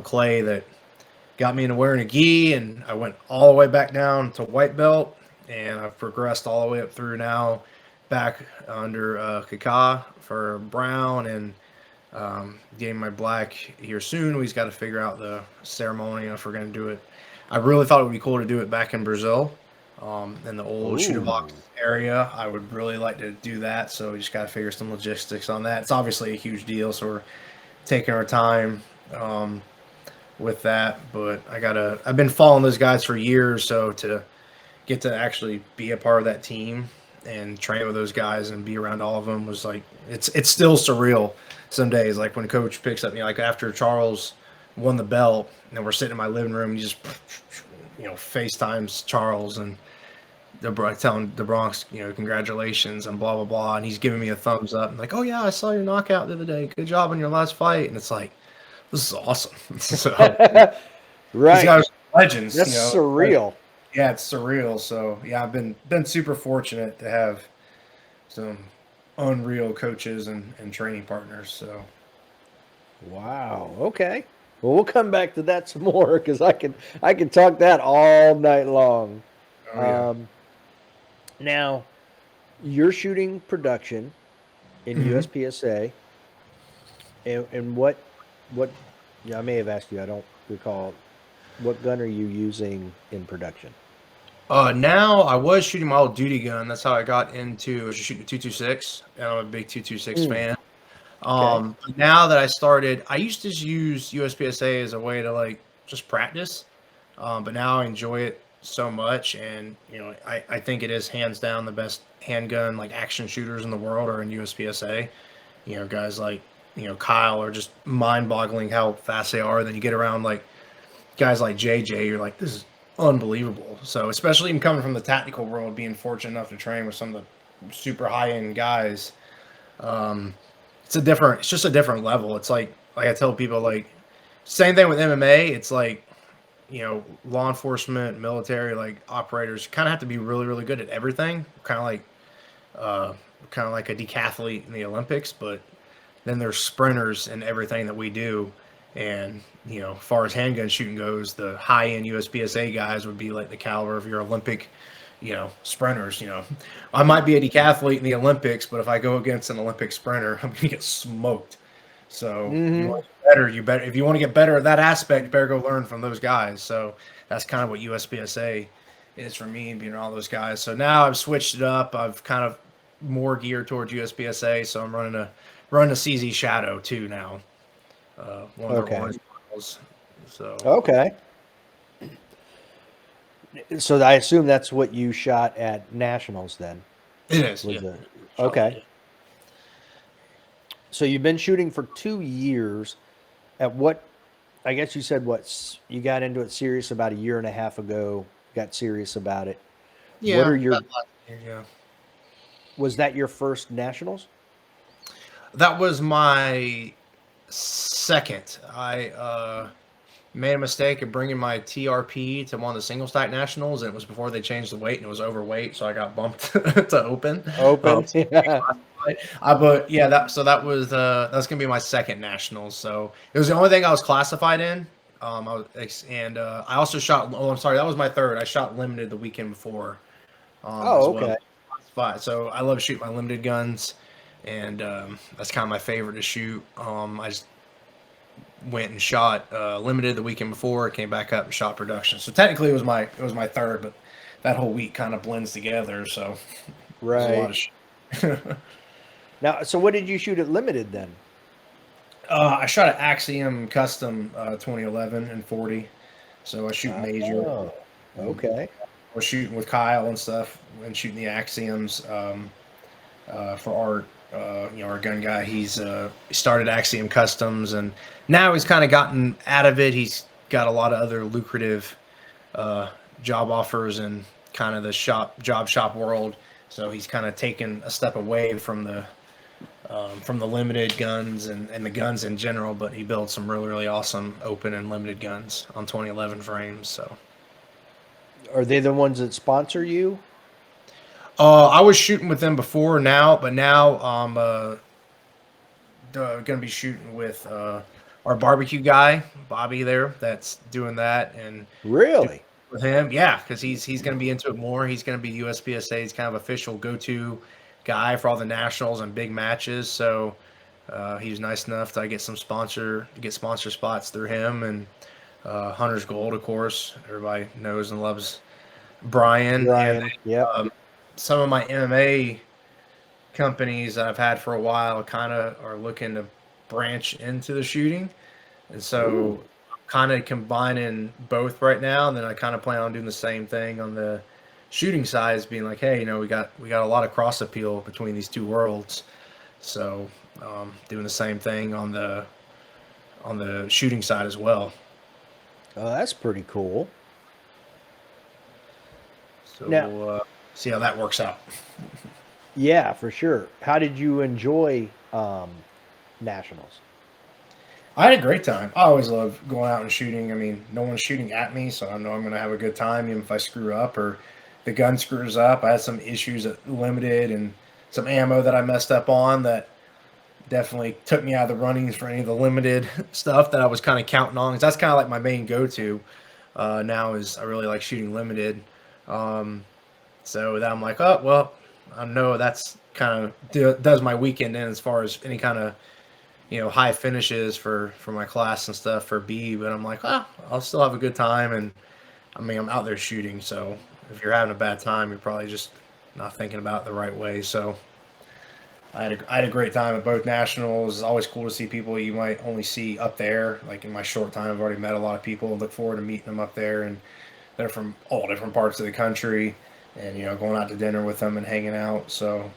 Speaker 2: Clay, that got me into wearing a gi, and I went all the way back down to white belt, and I've progressed all the way up through now back under Kaká for brown, and getting my black here soon. We just got to figure out the ceremony if we're going to do it. I really thought it would be cool to do it back in Brazil, in the old shooter box area. I would really like to do that, so we just got to figure some logistics on that. It's obviously a huge deal, so we're taking our time with that. But I've been following those guys for years, so to get to actually be a part of that team and train with those guys and be around all of them was like it's still surreal some days. Like when coach picks up me, like after Charles won the belt, and we're sitting in my living room, he just FaceTimes Charles and telling the Bronx, congratulations and blah blah blah, and he's giving me a thumbs up and like, oh yeah, I saw your knockout the other day. Good job on your last fight. And it's like, this is awesome. So
Speaker 1: Right.
Speaker 2: these guys are legends.
Speaker 1: That's surreal.
Speaker 2: Yeah, it's surreal. So yeah, I've been super fortunate to have some unreal coaches and training partners. So
Speaker 1: Wow. Okay. Well, we'll come back to that some more because I can talk that all night long.
Speaker 2: oh, yeah.
Speaker 1: Now, you're shooting production in
Speaker 2: Mhm.
Speaker 1: USPSA, and what? Yeah, I may have asked you. I don't recall. What gun are you using in production?
Speaker 2: Now I was shooting my old duty gun. That's how I got into shooting 226, and I'm a big 226 fan. But now that I started, I used to just use USPSA as a way to like just practice. But now I enjoy it so much, and I think it is hands down the best handgun like action shooters in the world are in USPSA. Guys like Kyle are just mind-boggling how fast they are. Then you get around like guys like JJ, you're like, this is unbelievable. So especially even coming from the tactical world, being fortunate enough to train with some of the super high-end guys, it's just a different level. It's like I tell people, like, same thing with MMA. It's like, law enforcement, military, like operators kind of have to be really, really good at everything. Kind of like a decathlete in the Olympics, but then there's sprinters in everything that we do. And, as far as handgun shooting goes, the high-end USPSA guys would be like the caliber of your Olympic, sprinters. I might be a decathlete in the Olympics, but if I go against an Olympic sprinter, I'm going to get smoked. So you want to get better. If you want to get better at that aspect, you better go learn from those guys. So that's kind of what USPSA is for me, being all those guys. So now I've switched it up. I've kind of more geared towards USPSA. So I'm running a CZ Shadow too now. One of their orange models. So
Speaker 1: Okay. So I assume that's what you shot at nationals then.
Speaker 2: it is.
Speaker 1: Was
Speaker 2: Yeah.
Speaker 1: it? Okay. So you've been shooting for 2 years. At what, I guess you said you got into it serious about a year and a half ago, got serious about it. What
Speaker 2: Yeah,
Speaker 1: are your,
Speaker 2: that last year, yeah.
Speaker 1: was that your first nationals?
Speaker 2: That was my second. I made a mistake of bringing my TRP to one of the single stack nationals, and it was before they changed the weight, and it was overweight, so I got bumped to open.
Speaker 1: Open?
Speaker 2: So
Speaker 1: Yeah.
Speaker 2: but yeah, that was that's gonna be my second nationals. So it was the only thing I was classified in. I also shot. Oh, I'm sorry, that was my third. I shot limited the weekend before, as
Speaker 1: Oh,
Speaker 2: well.
Speaker 1: okay.
Speaker 2: So I love shooting my limited guns, and that's kind of my favorite to shoot. I just went and shot limited the weekend before, came back up and shot production. So technically it was my third, but that whole week kind of blends together. So there's a lot
Speaker 1: Right.
Speaker 2: of shit.
Speaker 1: Now, so what did you shoot at limited then?
Speaker 2: I shot an Axiom Custom 2011 and 40. So I shoot major.
Speaker 1: Oh,
Speaker 2: Um,
Speaker 1: okay.
Speaker 2: I was shooting with Kyle and stuff and shooting the Axioms for art. Our gun guy, he started Axiom Customs, and now he's kind of gotten out of it. He's got a lot of other lucrative job offers in kind of the job shop world. So he's kind of taken a step away from the limited guns and the guns in general, but he builds some really, really awesome open and limited guns on 2011 frames. So
Speaker 1: Are they the ones that sponsor you?
Speaker 2: I was shooting with them before but now I'm going to be shooting with our barbecue guy, Bobby there, that's doing that. And
Speaker 1: Really?
Speaker 2: with him, yeah, because he's going to be into it more. He's going to be USPSA's kind of official go-to guy for all the nationals and big matches. So he was nice enough to get sponsor spots through him, and Hunter's Gold, of course. Everybody knows and loves Brian. And
Speaker 1: Ryan. Yep.
Speaker 2: some of my MMA companies that I've had for a while kind of are looking to branch into the shooting, and so
Speaker 1: Ooh.
Speaker 2: kind of combining both right now. And then I kind of plan on doing the same thing on the shooting side, is being like, hey, we got a lot of cross appeal between these two worlds. So doing the same thing on the shooting side as well.
Speaker 1: Oh, that's pretty cool.
Speaker 2: So
Speaker 1: Now,
Speaker 2: we'll see how that works out.
Speaker 1: yeah, for sure. How did you enjoy nationals?
Speaker 2: I had a great time. I always love going out and shooting. I mean, no one's shooting at me, so I know I'm going to have a good time, even if I screw up or the gun screws up. I had some issues at limited and some ammo that I messed up on that definitely took me out of the runnings for any of the limited stuff that I was kind of counting on. 'Cause that's kind of like my main go-to now, is I really like shooting limited. So that I'm like, oh, well, I know that's kind of does my weekend in as far as any kind of high finishes for my class and stuff for B. But I'm like, oh, I'll still have a good time. And I mean, I'm out there shooting, so if you're having a bad time, you're probably just not thinking about it the right way. So I had a great time at both nationals. It's always cool to see people you might only see up there. Like in my short time, I've already met a lot of people and look forward to meeting them up there. And they're from all different parts of the country, and going out to dinner with them and hanging out. So,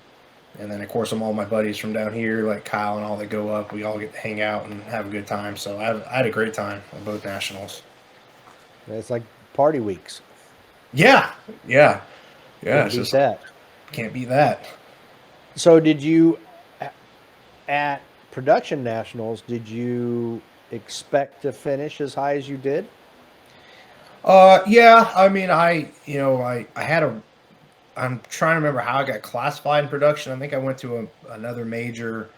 Speaker 2: and then of course all my buddies from down here, like Kyle and all that go up. We all get to hang out and have a good time. So I had a great time at both nationals.
Speaker 1: It's like party weeks.
Speaker 2: Yeah, yeah, yeah.
Speaker 1: Can't
Speaker 2: It's
Speaker 1: beat
Speaker 2: just
Speaker 1: that.
Speaker 2: can't beat that.
Speaker 1: So did you, at production nationals, did you expect to finish as high as you did?
Speaker 2: Yeah. I mean, I had a. I'm trying to remember how I got classified in production. I think I went to another major,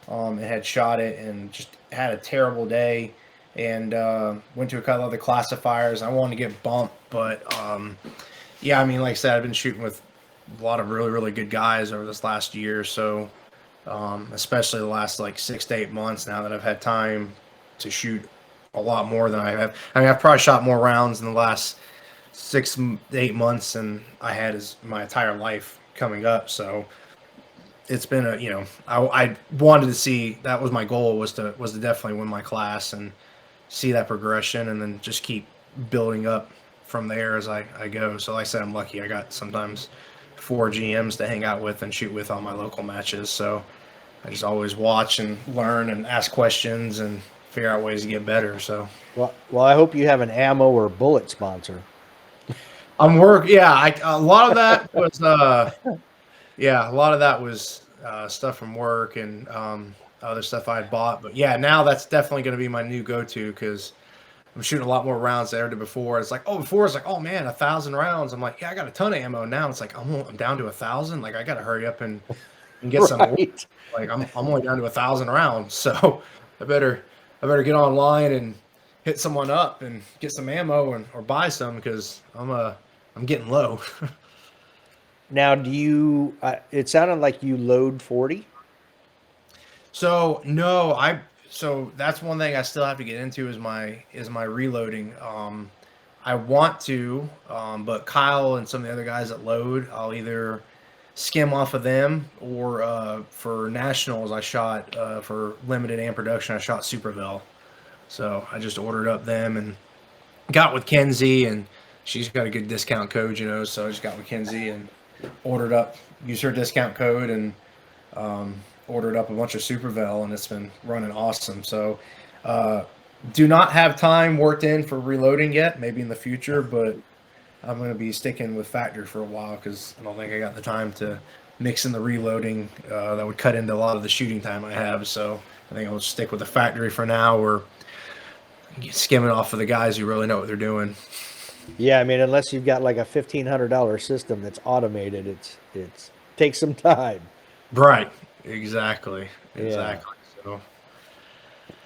Speaker 2: and had shot it and just had a terrible day, and went to a couple other classifiers. I wanted to get bumped, but yeah. I mean, like I said, I've been shooting with a lot of really, really good guys over this last year. So, especially the last like 6 to 8 months, now that I've had time to shoot a lot more than I have. I mean, I've probably shot more rounds in the last 6 to 8 months than I had as my entire life coming up. So it's been I wanted to see, that was my goal, was to definitely win my class and see that progression, and then just keep building up from there as I go. So like I said, I'm lucky. I got sometimes 4 GMs to hang out with and shoot with on my local matches. So I just always watch and learn and ask questions and figure out ways to get better. So
Speaker 1: Well, I hope you have an ammo or bullet sponsor.
Speaker 2: Yeah, a lot of that was yeah, a lot of that was stuff from work and other stuff I had bought. But yeah, now that's definitely going to be my new go-to because I'm shooting a lot more rounds than I ever did before. It's like, oh, before it's like, oh man, 1,000 rounds. I'm like, yeah, I got a ton of ammo now. It's like I'm down to 1,000. Like I got to hurry up and get some more.
Speaker 1: Right.
Speaker 2: Like I'm only down to 1,000 rounds, so I better get online and hit someone up and get some ammo or buy some because I'm getting low.
Speaker 1: Now, do you? It sounded like you load 40.
Speaker 2: So no, so that's one thing I still have to get into is my reloading. I want to, but Kyle and some of the other guys that load, I'll either skim off of them or for nationals I shot for limited amp production I shot Supervel. So I just ordered up them and got with Kenzie, and she's got a good discount code, so I just got with Kenzie and ordered up, used her discount code and ordered up a bunch of Supervel, and it's been running awesome. So do not have time worked in for reloading yet, maybe in the future, but I'm going to be sticking with factory for a while because I don't think I got the time to mix in the reloading. That would cut into a lot of the shooting time I have. So I think I'll stick with the factory for now, or skimming off of the guys who really know what they're doing.
Speaker 1: Yeah, I mean, unless you've got like a $1,500 system that's automated, it's takes some time.
Speaker 2: Right. Exactly.
Speaker 1: Yeah.
Speaker 2: So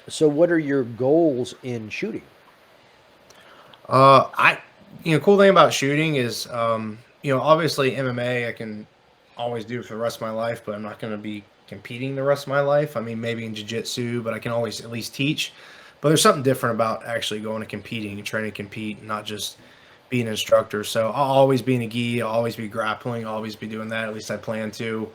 Speaker 1: So, what are your goals in shooting?
Speaker 2: I cool thing about shooting is obviously MMA I can always do for the rest of my life, but I'm not going to be competing the rest of my life. I mean, maybe in jiu-jitsu, but I can always at least teach. But there's something different about actually going to competing and trying to compete, not just be an instructor. So I'll always be in a gi, I'll always be grappling, I'll always be doing that. At least I plan to.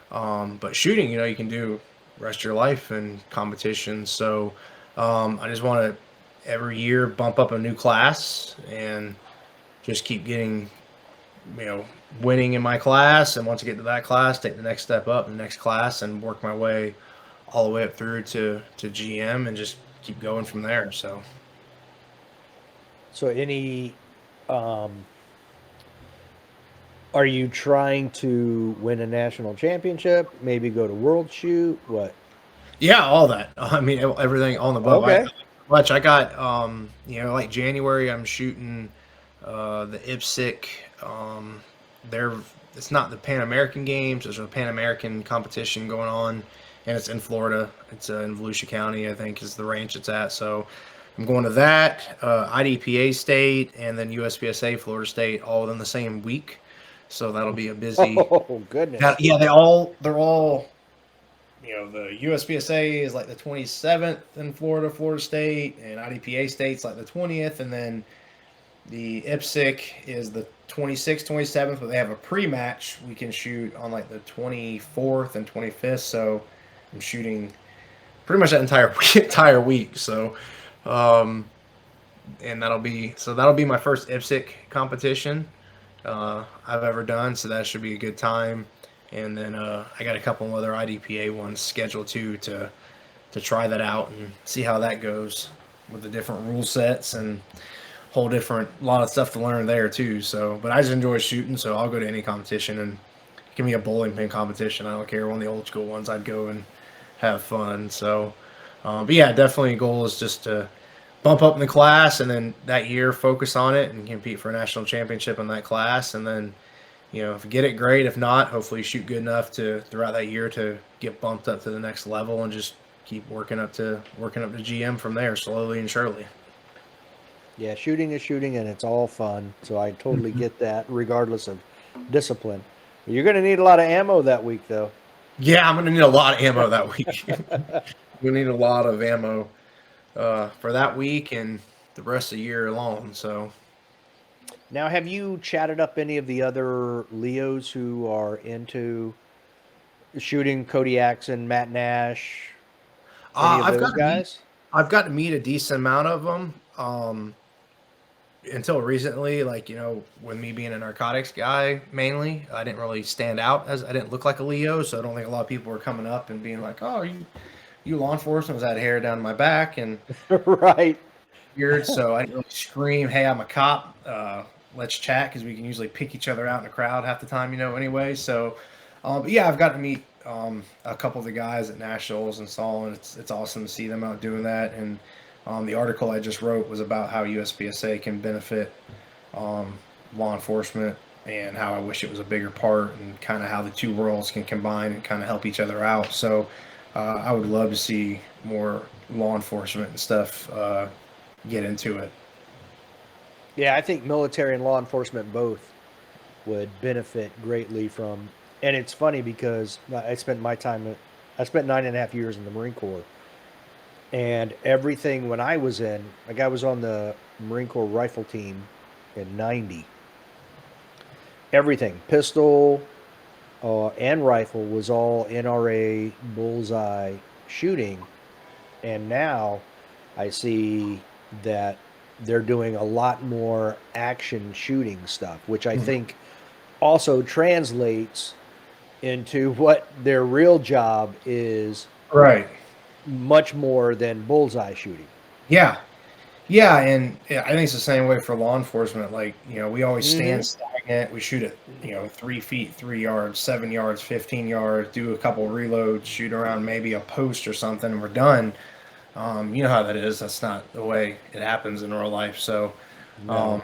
Speaker 2: But shooting, you can do the rest of your life in competitions. So I just want to every year bump up a new class and just keep getting, winning in my class. And once I get to that class, take the next step up in the next class and work my way all the way up through to GM and just keep going from there. So
Speaker 1: So, are you trying to win a national championship? Maybe go to World Shoot? What?
Speaker 2: yeah, all that. I mean, everything on the above.
Speaker 1: Okay.
Speaker 2: I got, like January, I'm shooting the IPSC. There, it's not the Pan American Games. There's a Pan American competition going on, and it's in Florida. It's in Volusia County, I think, is the ranch it's at. So I'm going to that IDPA State and then USPSA Florida State all within the same week. So that'll be a busy.
Speaker 1: Oh, goodness.
Speaker 2: Yeah, they're all. The USPSA is like the 27th in Florida State, and IDPA State's like the 20th, and then the IPSC is the 26th, 27th, but they have a pre-match we can shoot on like the 24th and 25th. So I'm shooting pretty much that entire week. So, and that'll be my first IPSC competition I've ever done. So that should be a good time. And then I got a couple of other IDPA ones scheduled too to try that out and see how that goes with the different rule sets and a lot of stuff to learn there too. So, but I just enjoy shooting, so I'll go to any competition and give me a bowling pin competition. I don't care, one of the old school ones, I'd go and have fun. So, but yeah, definitely a goal is just to bump up in the class and then that year focus on it and compete for a national championship in that class. And then, if you get it, great. If not, hopefully you shoot good enough throughout that year to get bumped up to the next level and just keep working up to GM from there, slowly and surely.
Speaker 1: Yeah, shooting is shooting, and it's all fun. So I totally get that, regardless of discipline. You're going to need a lot of ammo that week, though.
Speaker 2: Yeah, I'm going to need a lot of ammo that week. We need a lot of ammo for that week and the rest of the year long. So.
Speaker 1: Now, have you chatted up any of the other Leos who are into shooting? Cody Axon, Matt Nash, any of those guys?
Speaker 2: I've got to meet a decent amount of them. until recently, like, with me being a narcotics guy mainly, I didn't really stand out as I didn't look like a Leo, so I don't think a lot of people were coming up and being like, "Oh, you law enforcement?" I had hair down my back and
Speaker 1: Right.
Speaker 2: weird, so I didn't really scream, "Hey, I'm a cop. Let's chat," because we can usually pick each other out in a crowd half the time, anyway. So, but yeah, I've got to meet a couple of the guys at nationals and so on. It's awesome to see them out doing that. And the article I just wrote was about how USPSA can benefit um, law enforcement and how I wish it was a bigger part and kind of how the two worlds can combine and kind of help each other out. So I would love to see more law enforcement and stuff get into it.
Speaker 1: Yeah, I think military and law enforcement both would benefit greatly from. And it's funny because I spent 9.5 years in the Marine Corps, and everything when I was in, like I was on the Marine Corps rifle team in '90. Everything, pistol and rifle, was all NRA bullseye shooting, and now I see that they're doing a lot more action shooting stuff, which I think also translates into what their real job is,
Speaker 2: Right.
Speaker 1: much more than bullseye shooting.
Speaker 2: Yeah. Yeah, and yeah, I think it's the same way for law enforcement. Like, we always
Speaker 1: Mm-hmm.
Speaker 2: stand stagnant. We shoot it, 3 feet, 3 yards, 7 yards, 15 yards, do a couple reloads, shoot around maybe a post or something, and we're done. You know how that is. That's not the way it happens in real life. So, um,
Speaker 1: No.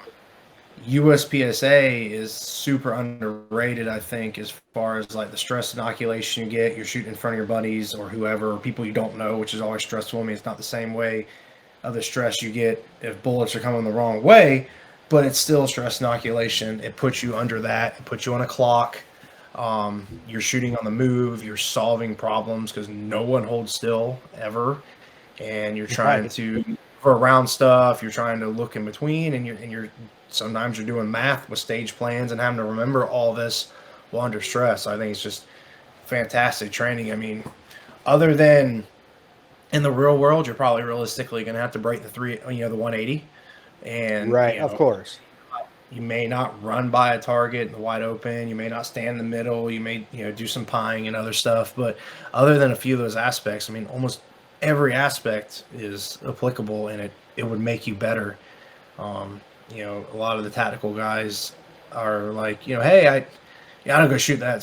Speaker 2: USPSA is super underrated, I think, as far as like the stress inoculation you get. You're shooting in front of your buddies or whoever, or people you don't know, which is always stressful. I mean, it's not the same way of the stress you get if bullets are coming the wrong way, but it's still stress inoculation. It puts you under that. It puts you on a clock. You're shooting on the move. You're solving problems because no one holds still ever, and you're trying
Speaker 1: Right.
Speaker 2: to for around stuff. You're trying to look in between, and you're sometimes you're doing math with stage plans and having to remember all this while under stress. I think it's just fantastic training. I mean, other than in the real world, you're probably realistically going to have to break the 180, and
Speaker 1: Right. Of course.
Speaker 2: you may not run by a target in the wide open. You may not stand in the middle. You may do some pieing and other stuff. But other than a few of those aspects, I mean, almost every aspect is applicable, and it would make you better. Um, a lot of the tactical guys are like, hey, I don't go shoot that.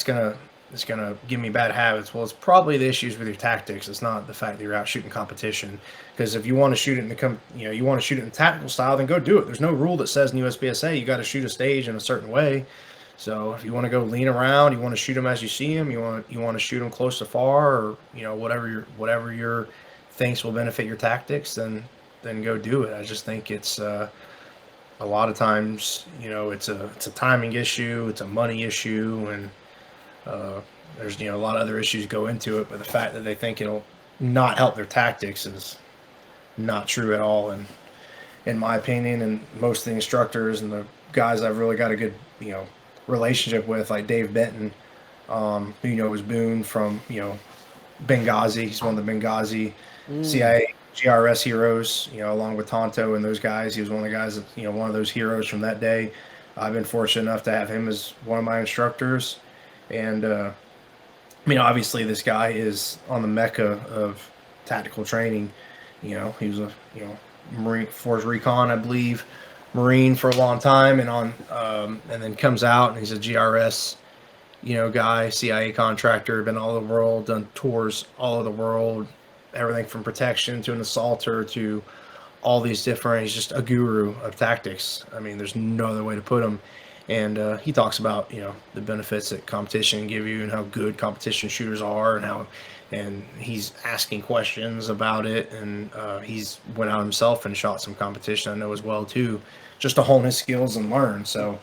Speaker 2: It's gonna give me bad habits. Well, it's probably the issues with your tactics. It's not the fact that you're out shooting competition. Because if you want to shoot it you want to shoot it in tactical style, then go do it. There's no rule that says in USPSA you got to shoot a stage in a certain way. So if you want to go lean around, you want to shoot them as you see them. You want to shoot them close to far, or whatever your thinks will benefit your tactics. Then go do it. I just think it's a lot of times, it's a timing issue, it's a money issue, and uh, there's a lot of other issues go into it. But the fact that they think it'll not help their tactics is not true at all. And in my opinion, and most of the instructors and the guys I've really got a good relationship with, like Dave Benton, who was Boone from Benghazi. He's one of the Benghazi
Speaker 1: Mm.
Speaker 2: CIA GRS heroes, along with Tonto and those guys. He was one of the guys that, one of those heroes from that day. I've been fortunate enough to have him as one of my instructors. And, obviously this guy is on the mecca of tactical training. He was a, Marine Force Recon, I believe, Marine for a long time, and then comes out and he's a GRS, guy, CIA contractor, been all over the world, done tours all over the world, everything from protection to an assaulter to all these different. He's just a guru of tactics. I mean, there's no other way to put him. And he talks about the benefits that competition give you and how good competition shooters are and he's asking questions about it, and he's went out himself and shot some competition I know as well too, just to hone his skills and learn. So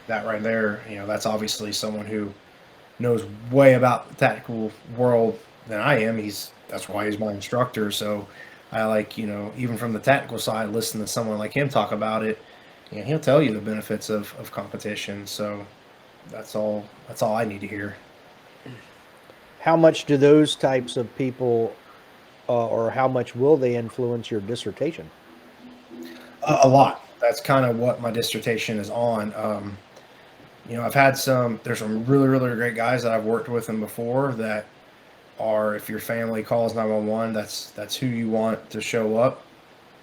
Speaker 2: that right there, that's obviously someone who knows way about the tactical world than I am. That's why he's my instructor. So I like, even from the tactical side, listen to someone like him talk about it, and he'll tell you the benefits of competition. So that's all I need to hear.
Speaker 1: How much do those types of people, or how much will they influence your dissertation?
Speaker 2: A lot. that's kind of what my dissertation is on. There's some really, really great guys that I've worked with them before that are, if your family calls 911, that's who you want to show up.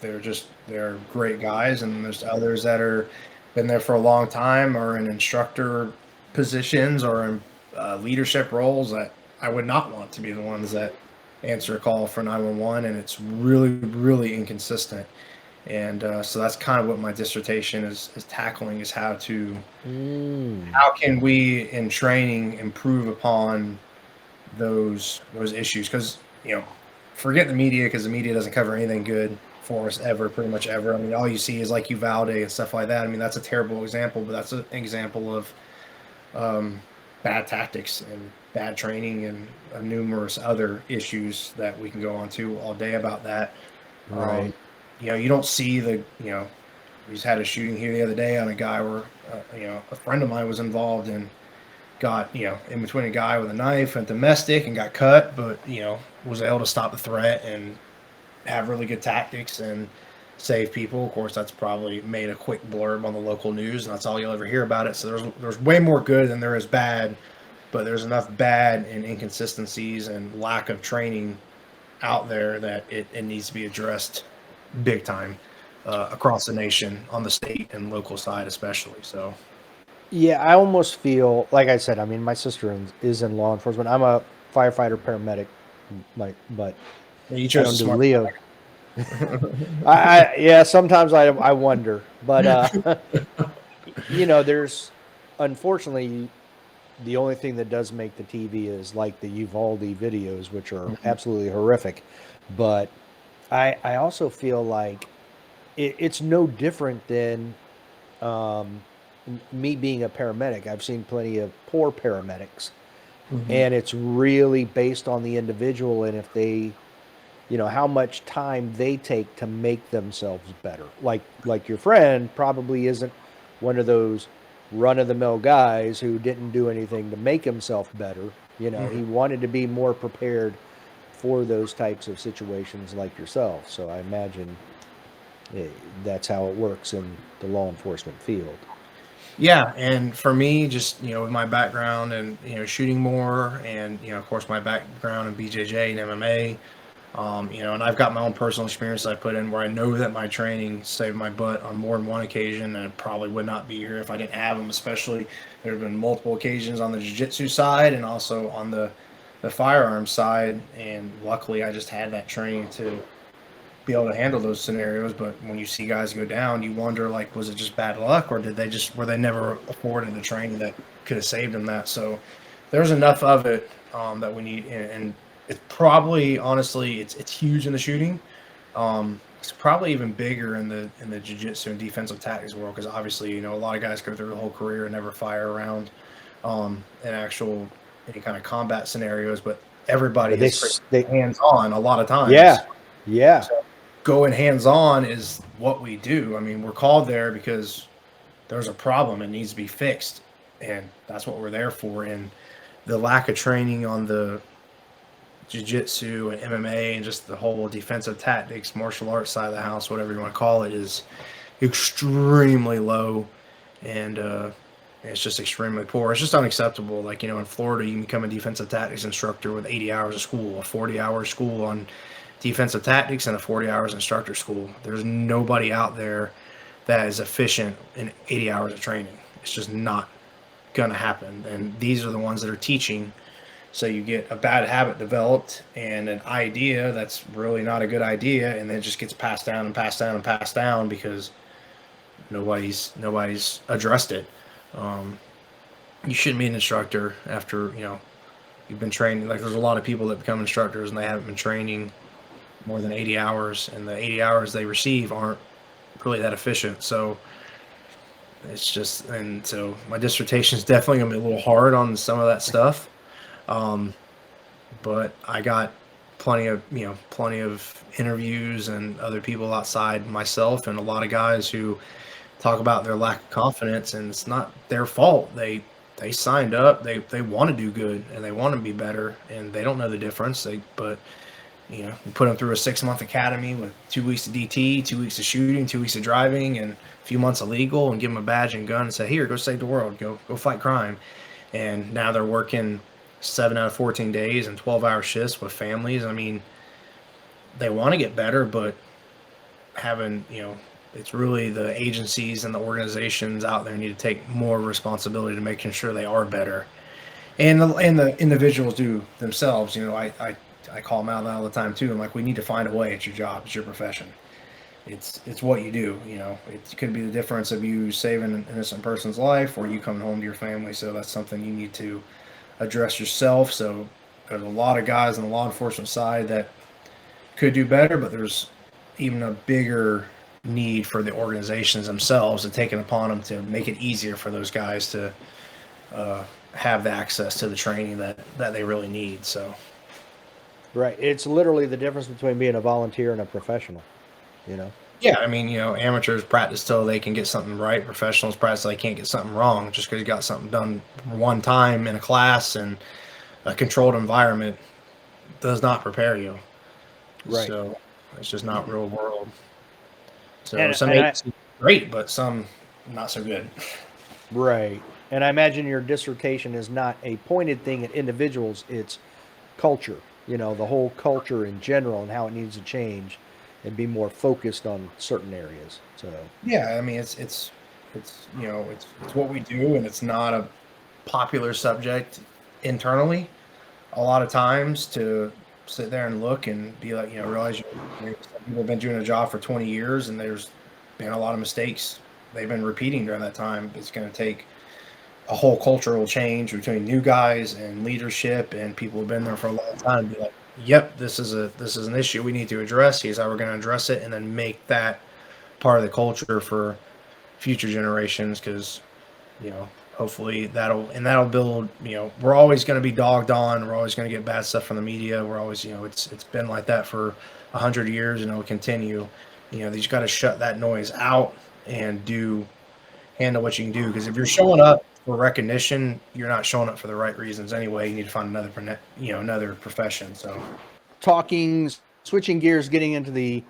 Speaker 2: They're great guys, and there's others that are been there for a long time or in instructor positions or in leadership roles that I would not want to be the ones that answer a call for 911, and it's really, really inconsistent. And so that's kind of what my dissertation is tackling, is how can we in training improve upon those issues, because forget the media, because the media doesn't cover anything good for us ever, pretty much ever. I mean, all you see is like Uvalde and stuff like that. I mean, that's a terrible example, but that's an example of bad tactics and bad training and numerous other issues that we can go on to all day about that.
Speaker 1: Right.
Speaker 2: You don't see we just had a shooting here the other day on a guy where a friend of mine was involved and got in between a guy with a knife and domestic and got cut, but was able to stop the threat and have really good tactics and save people. Of course, that's probably made a quick blurb on the local news, and that's all you'll ever hear about it. So there's way more good than there is bad, but there's enough bad and inconsistencies and lack of training out there that it needs to be addressed big time across the nation, on the state and local side especially. So
Speaker 1: Yeah, I almost feel, like I said, I mean, my sister is in law enforcement. I'm a firefighter paramedic, but
Speaker 2: you
Speaker 1: I
Speaker 2: chose
Speaker 1: don't
Speaker 2: a
Speaker 1: do
Speaker 2: smart.
Speaker 1: Leo. Yeah, sometimes I wonder, but there's, unfortunately, the only thing that does make the TV is like the Uvalde videos, which are absolutely horrific. But I also feel like it's no different than me being a paramedic. I've seen plenty of poor paramedics, and it's really based on the individual and if they, how much time they take to make themselves better. Like your friend probably isn't one of those run-of-the-mill guys who didn't do anything to make himself better. He wanted to be more prepared for those types of situations like yourself. So I imagine that's how it works in the law enforcement field.
Speaker 2: Yeah, and for me, just with my background and shooting more, and of course my background in BJJ and MMA, and I've got my own personal experience I put in where I know that my training saved my butt on more than one occasion, and I probably would not be here if I didn't have them. Especially, there have been multiple occasions on the jiu-jitsu side and also on the firearms side, and luckily I just had that training to be able to handle those scenarios. But when you see guys go down, you wonder, like, was it just bad luck, or were they never afforded the training that could have saved them that? So there's enough of it that we need, and it's probably, honestly, it's huge in the shooting. It's probably even bigger in the jiu-jitsu and defensive tactics world, because obviously a lot of guys go through their whole career and never fire around in actual any kind of combat scenarios, but everybody is hands-on a lot of times.
Speaker 1: Yeah.
Speaker 2: So going hands-on is what we do. I mean, we're called there because there's a problem, it needs to be fixed, and that's what we're there for. And the lack of training on the jiu-jitsu and MMA and just the whole defensive tactics, martial arts side of the house, whatever you want to call it, is extremely low, and it's just extremely poor. It's just unacceptable. Like, in Florida, you can become a defensive tactics instructor with 80 hours of school, a 40-hour school on defensive tactics, and a 40 hours instructor school. There's nobody out there that is efficient in 80 hours of training. It's just not going to happen. And these are the ones that are teaching. So you get a bad habit developed and an idea that's really not a good idea, and then it just gets passed down and passed down and passed down because nobody's addressed it. You shouldn't be an instructor after you've been training. Like, there's a lot of people that become instructors and they haven't been training more than 80 hours, and the 80 hours they receive aren't really that efficient. So it's just, and so my dissertation is definitely gonna be a little hard on some of that stuff. But I got plenty of interviews and other people outside myself, and a lot of guys who talk about their lack of confidence, and it's not their fault. They signed up, they want to do good and they want to be better, and they don't know the difference. But You know, we put them through a 6-month academy with 2 weeks of DT, 2 weeks of shooting, 2 weeks of driving, and a few months of legal, and give them a badge and gun and say, here, go save the world, go fight crime. And now they're working 7 out of 14 days and 12-hour shifts with families. I mean, they want to get better, but having, you know, it's really the agencies and the organizations out there need to take more responsibility to making sure they are better. And the individuals do themselves. You know, I call them out all the time too. I'm like, we need to find a way. It's your job. It's your profession. It's what you do. You know, it could be the difference of you saving an innocent person's life or you coming home to your family. So that's something you need to address yourself. So there's a lot of guys on the law enforcement side that could do better, but there's even a bigger need for the organizations themselves to take it upon them to make it easier for those guys to have the access to the training that they really need. So,
Speaker 1: Right. It's literally the difference between being a volunteer and a professional, you know?
Speaker 2: yeah, I mean, you know, amateurs practice till they can get something right. Professionals practice till they can't get something wrong. Just because you got something done one time in a class and a controlled environment does not prepare you.
Speaker 1: Right.
Speaker 2: So it's just not real world. So
Speaker 1: And-
Speaker 2: some
Speaker 1: and I-
Speaker 2: agencies are great, but some not so good.
Speaker 1: Right. And I imagine your dissertation is not a pointed thing at individuals, it's culture, you know, the whole culture in general and how it needs to change and be more focused on certain areas. So,
Speaker 2: Yeah, I mean, it's you know, it's what we do, and it's not a popular subject internally. A lot of times to sit there and look and be like, you know, realize some people have been doing a job for 20 years, and there's been a lot of mistakes they've been repeating during that time. It's going to take a whole cultural change between new guys and leadership and people who've been there for a long time. Be like, yep, this is an issue we need to address. Here's how we're going to address it, and then make that part of the culture for future generations. Because, you know, hopefully that'll build. You know, we're always going to be dogged on. We're always going to get bad stuff from the media. We're always, you know, it's been like that for 100 years, and it'll continue. You know, you just got to shut that noise out and handle what you can do. Because if you're showing up for recognition, you're not showing up for the right reasons anyway. You need to find another profession. So,
Speaker 1: switching gears, getting into the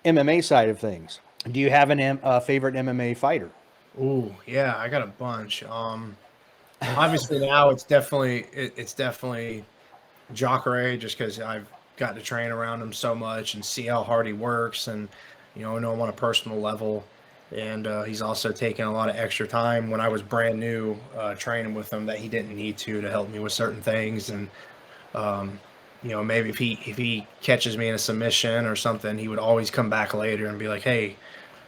Speaker 1: MMA side of things. Do you have a favorite MMA fighter?
Speaker 2: ooh, yeah, I got a bunch. Obviously now it's definitely Jacare, just because I've got to train around him so much and see how hard he works, and you know him on a personal level. And he's also taken a lot of extra time when I was brand new training with him that he didn't need to help me with certain things. And you know, maybe if he catches me in a submission or something, he would always come back later and be like, "Hey,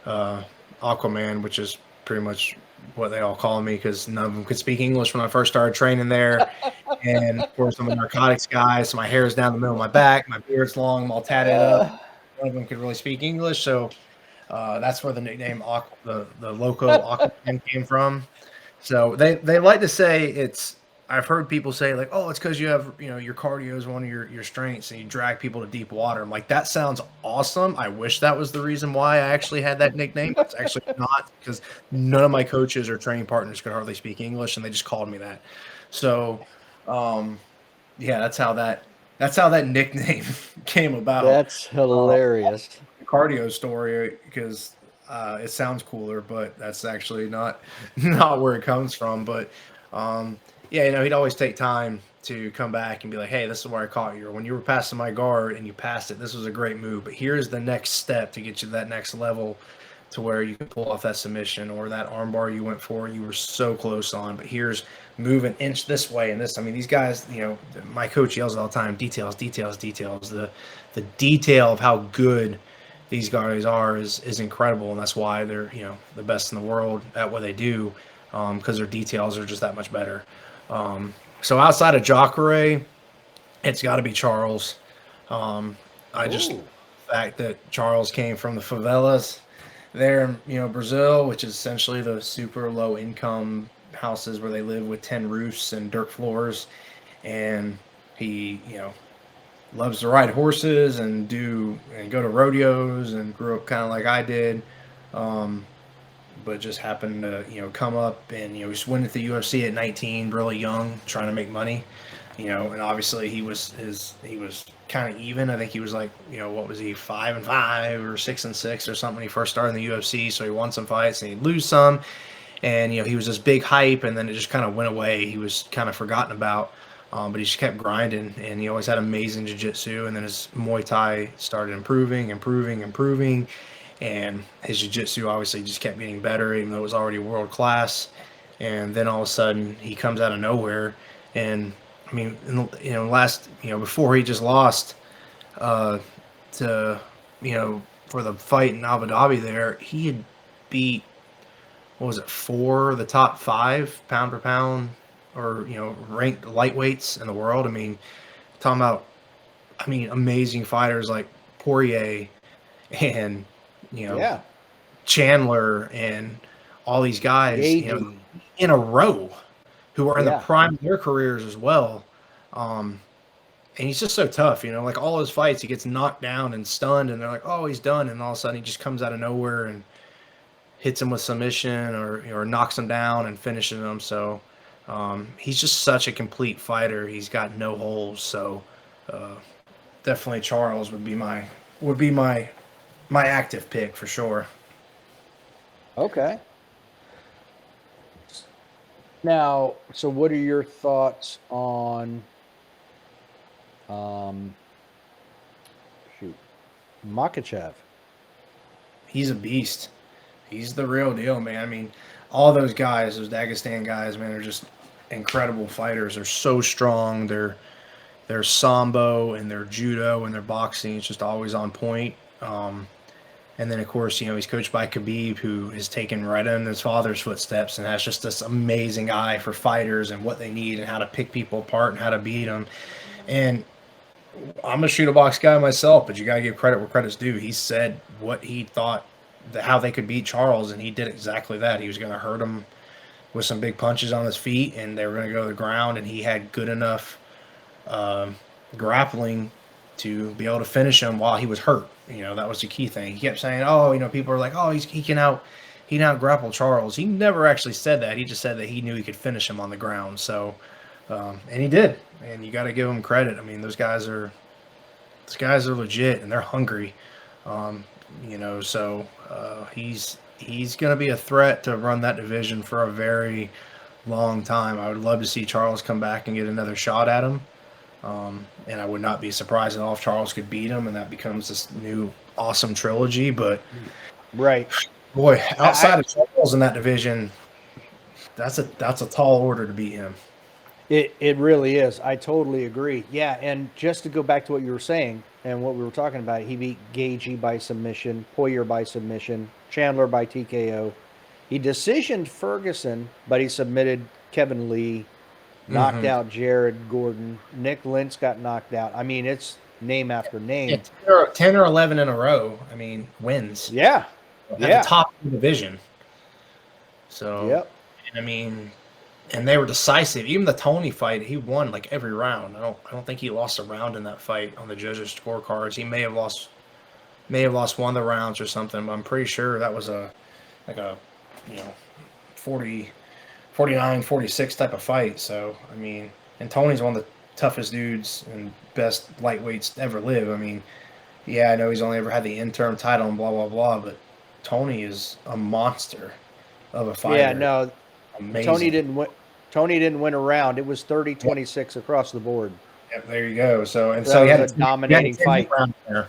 Speaker 2: Aquaman," which is pretty much what they all call me because none of them could speak English when I first started training there. And of course, I'm a narcotics guy, so my hair is down the middle of my back, my beard's long, I'm all tatted up. None of them could really speak English, so that's where the nickname the loco Aquaman came from. So they like to say it's. I've heard people say like, oh, it's because you have, you know, your cardio is one of your strengths and you drag people to deep water. I'm like, that sounds awesome. I wish that was the reason why I actually had that nickname. It's actually not, because none of my coaches or training partners could hardly speak English and they just called me that. So, yeah, that's how that nickname came about.
Speaker 1: That's hilarious.
Speaker 2: Cardio story, because it sounds cooler, but that's actually not where it comes from. But yeah, you know, he'd always take time to come back and be like, "Hey, this is where I caught you. Or when you were passing my guard and you passed it, this was a great move. But here's the next step to get you to that next level, to where you can pull off that submission or that armbar you went for. You were so close on, but here's move an inch this way and this." I mean, these guys, you know, my coach yells all the time, details, details, details. The detail of how good these guys are is incredible, and that's why they're, you know, the best in the world at what they do, because their details are just that much better. So outside of Jacare, it's got to be Charles. I just
Speaker 1: Ooh.
Speaker 2: the fact that Charles came from the favelas there in, you know, Brazil, which is essentially the super low income houses where they live with tin roofs and dirt floors, and he, you know, loves to ride horses and go to rodeos and grew up kind of like I did. But just happened to, you know, come up and, you know, just went into the UFC at 19, really young, trying to make money. and obviously he was kind of even. I think he was like, what was he, 5-5 or 6-6 or something when he first started in the UFC. So he won some fights and he'd lose some, and he was this big hype, and then it just kind of went away. He was kind of forgotten about, but he just kept grinding, and he always had amazing jiu-jitsu. And then his Muay Thai started improving, and his jiu-jitsu obviously just kept getting better, even though it was already world class. And then all of a sudden he comes out of nowhere, and I mean, before he just lost to, for the fight in Abu Dhabi there, he had beat, what was it, 4 of the top 5 pound per pound, or, ranked lightweights in the world. I mean, talking about, amazing fighters like Poirier and,
Speaker 1: Yeah.
Speaker 2: Chandler and all these guys,
Speaker 1: Gagey.
Speaker 2: in a row, who are in the
Speaker 1: Yeah.
Speaker 2: prime of their careers as well. And he's just so tough, like all his fights, he gets knocked down and stunned, and they're like, oh, he's done. And all of a sudden he just comes out of nowhere and hits him with submission, or knocks him down and finishes him. So he's just such a complete fighter. He's got no holes. So definitely Charles would be my active pick for sure.
Speaker 1: Okay. Now, so what are your thoughts on Makachev?
Speaker 2: He's a beast. He's the real deal, man. I mean, all those guys, those Dagestan guys, man, are just incredible fighters. They're so strong. Their sambo and their judo and their boxing is just always on point. And then, of course, he's coached by Khabib, who has taken right in his father's footsteps and has just this amazing eye for fighters and what they need and how to pick people apart and how to beat them. And I'm a shoot a box guy myself, but you got to give credit where credit's due. He said what he thought, how they could beat Charles, and he did exactly that. He was going to hurt him with some big punches on his feet, and they were going to go to the ground, and he had good enough grappling to be able to finish him while he was hurt. That was the key thing. He kept saying, people are like, oh, he can out grapple Charles. He never actually said that. He just said that he knew he could finish him on the ground. So, and he did. And you got to give him credit. I mean, those guys are legit, and they're hungry. So he's going to be a threat to run that division for a very long time. I would love to see Charles come back and get another shot at him. And I would not be surprised at all if Charles could beat him, and that becomes this new awesome trilogy. But
Speaker 1: right,
Speaker 2: boy, outside of Charles in that division, that's a tall order to beat him.
Speaker 1: It really is. I totally agree. Yeah, and just to go back to what you were saying and what we were talking about, he beat Gagey by submission, Poirier by submission, Chandler by TKO. He decisioned Ferguson, but he submitted Kevin Lee, knocked out Jared Gordon. Nick Lentz got knocked out. I mean, it's name after name.
Speaker 2: Yeah, 10 or 11 in a row, wins.
Speaker 1: Yeah.
Speaker 2: At the top of the division. So,
Speaker 1: yep.
Speaker 2: And they were decisive. Even the Tony fight, he won like every round. I don't think he lost a round in that fight on the judges' scorecards. He may have lost one of the rounds or something, but I'm pretty sure that was a 40, 49, 46 type of fight. So, and Tony's one of the toughest dudes and best lightweights to ever live. I know he's only ever had the interim title and blah, blah, blah, but Tony is a monster of a fighter.
Speaker 1: Yeah, no,
Speaker 2: amazing.
Speaker 1: Tony didn't win a round. It was 30-26 across the board.
Speaker 2: Yep, there you go. So he
Speaker 1: had a dominating fight.
Speaker 2: Round there.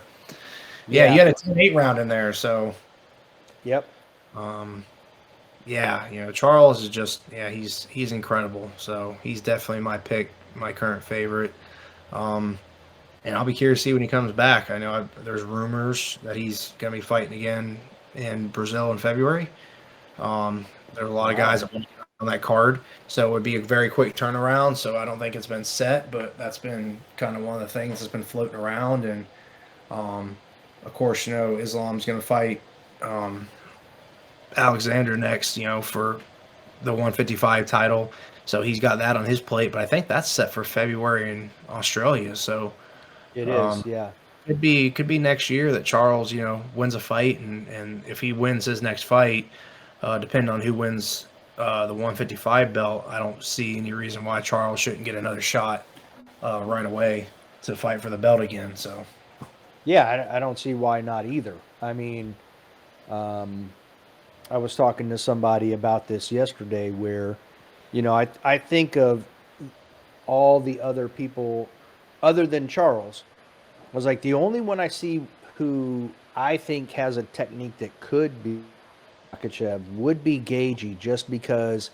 Speaker 2: Yeah, you had a 10-8 round in there. So,
Speaker 1: yep.
Speaker 2: Charles is just he's incredible. So he's definitely my pick, my current favorite. And I'll be curious to see when he comes back. I know there's rumors that he's gonna be fighting again in Brazil in February. There's a lot of guys on that card, so it would be a very quick turnaround. So I don't think it's been set, but that's been kind of one of the things that's been floating around. And of course, Islam's going to fight Alexander next, for the 155 title. So he's got that on his plate, but I think that's set for February in Australia. So
Speaker 1: it is, yeah.
Speaker 2: Could be next year that Charles, wins a fight, and if he wins his next fight, depending on who wins the 155 belt, I don't see any reason why Charles shouldn't get another shot right away to fight for the belt again. So
Speaker 1: Yeah, I don't see why not either. I mean, um, I was talking to somebody about this yesterday where, I think of all the other people other than Charles. I was like, the only one I see who I think has a technique that could be Makachev would be Gagey just because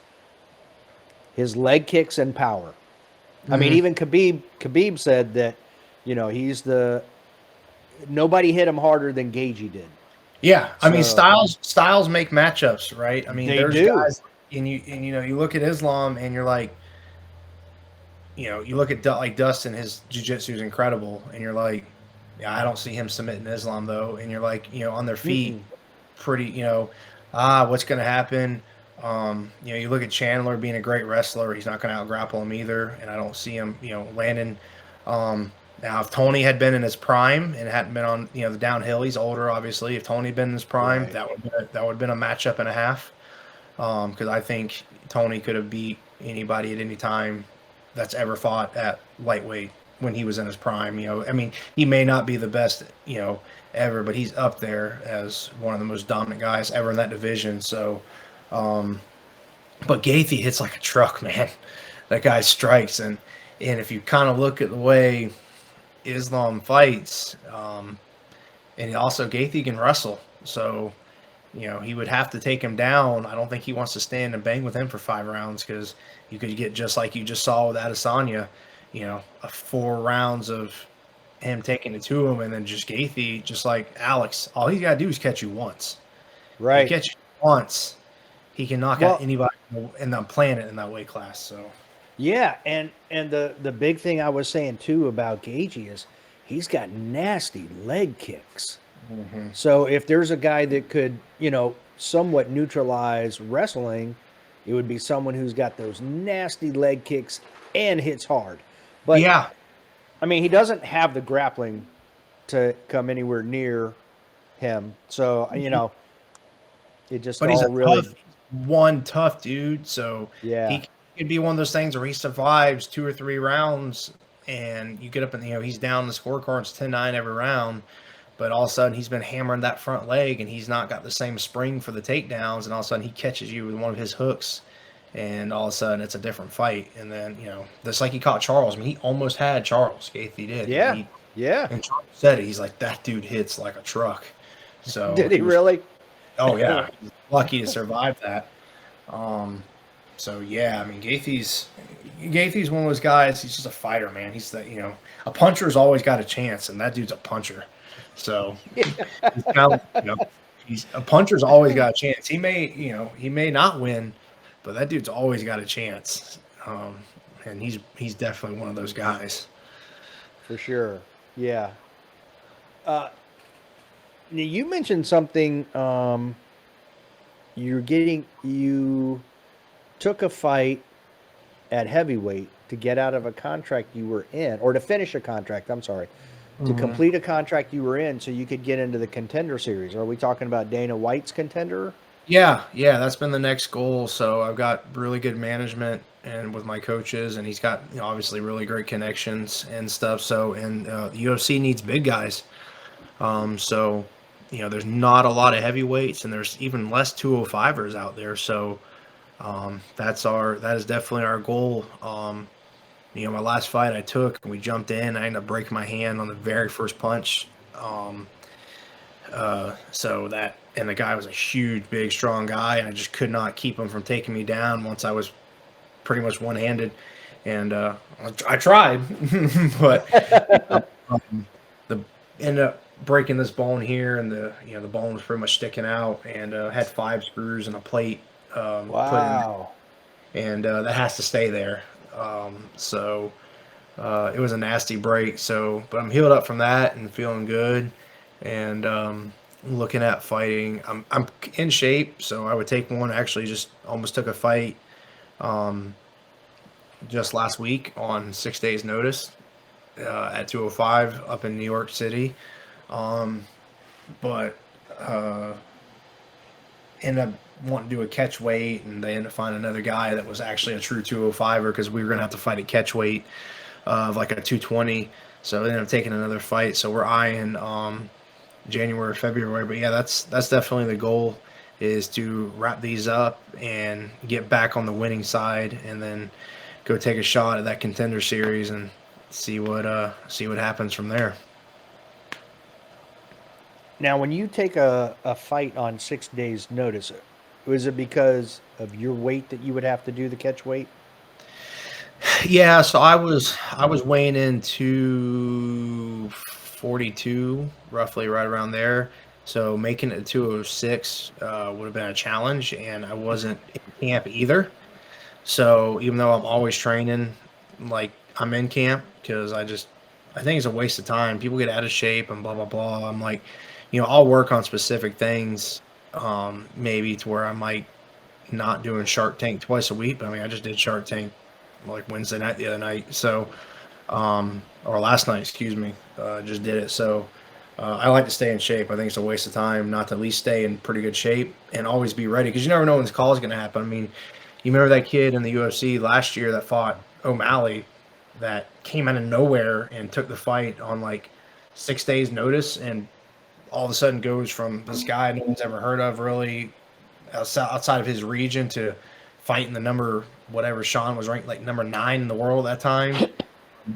Speaker 1: his leg kicks and power. I mean,
Speaker 2: Mhm.
Speaker 1: even Khabib said that, he's nobody hit him harder than Gagey did.
Speaker 2: Yeah, I mean
Speaker 1: So
Speaker 2: styles make matchups, right? I mean,
Speaker 1: they
Speaker 2: there's
Speaker 1: do.
Speaker 2: guys and you look at Islam and you're like, you look at like Dustin, his jiu-jitsu is incredible, and you're like, yeah, I don't see him submitting Islam though, and you're like, on their feet,
Speaker 1: Mm-mm.
Speaker 2: pretty, what's going to happen? You look at Chandler being a great wrestler, he's not going to out grapple him either, and I don't see him, landing. Now, if Tony had been in his prime and hadn't been on, the downhill, he's older, obviously. If Tony had been in his prime,
Speaker 1: Right.
Speaker 2: that would have been a matchup and a half. Because I think Tony could have beat anybody at any time that's ever fought at lightweight when he was in his prime. I mean, he may not be the best, ever, but he's up there as one of the most dominant guys ever in that division. So, um, but Gaethje hits like a truck, man. That guy strikes, and if you kind of look at the way Islam fights, and also Gaethje can wrestle, so he would have to take him down. I don't think he wants to stand and bang with him for 5 rounds because you could get just like you just saw with Adesanya, 4 rounds of him taking it to him, and then just Gaethje, just like Alex, all he's got to do is catch you once. He
Speaker 1: Right.
Speaker 2: catches you once, he can knock out
Speaker 1: Well,
Speaker 2: anybody in the planet in that weight class. So
Speaker 1: yeah, and the big thing I was saying too about Gagey is he's got nasty leg kicks.
Speaker 2: mhm.
Speaker 1: So if there's a guy that could, somewhat neutralize wrestling, it would be someone who's got those nasty leg kicks and hits hard. But
Speaker 2: Yeah,
Speaker 1: I mean, he doesn't have the grappling to come anywhere near him. So, it just
Speaker 2: but he's
Speaker 1: all
Speaker 2: a
Speaker 1: really,
Speaker 2: tough dude. So
Speaker 1: yeah.
Speaker 2: he could be one of those things where he survives 2 or 3 rounds, and you get up and he's down the scorecards 10-9 every round, but all of a sudden he's been hammering that front leg, and he's not got the same spring for the takedowns, and all of a sudden he catches you with one of his hooks, and all of a sudden it's a different fight. And then just like he caught Charles. I mean, he almost had Charles. Gaethje did.
Speaker 1: Yeah. Yeah.
Speaker 2: And Charles said it. He's like, that dude hits like a truck. So
Speaker 1: Did he
Speaker 2: he was.
Speaker 1: really?
Speaker 2: Oh yeah, he's lucky to survive that. Um, so yeah, I mean Gaethje's one of those guys. He's just a fighter, man. He's a puncher's always got a chance, and that dude's a puncher. So he's kind of, he's a puncher's always got a chance. He may not win, but that dude's always got a chance. And he's definitely one of those guys.
Speaker 1: For sure. Yeah. Uh, Now you mentioned something. You took a fight at heavyweight to get out of a contract you were in, or to finish a contract. I'm sorry, to
Speaker 2: Mhm.
Speaker 1: complete a contract you were in, so you could get into the Contender Series. Are we talking about Dana White's Contender?
Speaker 2: Yeah, that's been the next goal. So I've got really good management and with my coaches, and he's got obviously really great connections and stuff. So and the UFC needs big guys. So there's not a lot of heavyweights, and there's even less 205ers out there. So that is definitely our goal. My last fight I took, we jumped in. I ended up breaking my hand on the very first punch. So that, and the guy was a huge, big, strong guy, and I just could not keep him from taking me down once I was pretty much one-handed. And I tried, but the ended up breaking this bone here, and the bone was pretty much sticking out, and had 5 screws and a plate put in,
Speaker 1: Wow.
Speaker 2: and that has to stay there. So it was a nasty break. So, but I'm healed up from that and feeling good, and looking at fighting. I'm in shape, so I would take one. Actually, just almost took a fight just last week on 6 days' notice at 205 up in New York City. But ended up wanting to do a catch weight, and they ended up finding another guy that was actually a true 205er because we were going to have to fight at catch weight. of like a 220. So I ended up taking another fight. So we're eyeing January, February. But yeah, that's definitely the goal, is to wrap these up and get back on the winning side, and then go take a shot at that contender series and see what happens from there.
Speaker 1: Now, when you take a fight on 6 days' notice, was it because of your weight that you would have to do the catch weight?
Speaker 2: Yeah, so I was weighing in 242, roughly right around there. So making it 206 would have been a challenge, and I wasn't in camp either. So even though I'm always training, like I'm in camp, because I think it's a waste of time. People get out of shape and blah blah blah. I'm like, I'll work on specific things, maybe to where I might not doing Shark Tank twice a week. But I mean, I just did Shark Tank like Wednesday night the other night. So, or last night, excuse me, just did it. So, I like to stay in shape. I think it's a waste of time not to at least stay in pretty good shape and always be ready, because you never know when this call is going to happen. I mean, you remember that kid in the UFC last year that fought O'Malley, that came out of nowhere and took the fight on like 6 days' notice, and all of a sudden goes from this guy no one's ever heard of really outside of his region to fighting the number whatever. Sean was ranked like number 9 in the world at that time,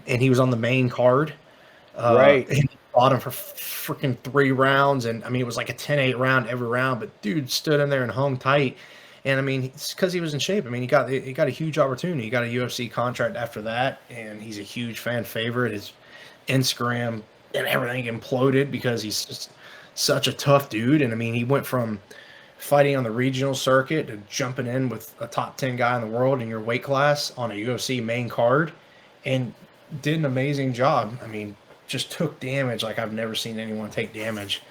Speaker 2: and he was on the main card.
Speaker 1: Right.
Speaker 2: And he fought him for freaking 3 rounds, and I mean it was like a 10-8 round every round, but dude stood in there and hung tight. And I mean, it's because he was in shape. I mean, he got a huge opportunity. He got a UFC contract after that, and he's a huge fan favorite. His Instagram and everything imploded because he's just such a tough dude. And I mean, he went from fighting on the regional circuit to jumping in with a top 10 guy in the world in your weight class on a UFC main card, and did an amazing job. I mean, just took damage like I've never seen anyone take damage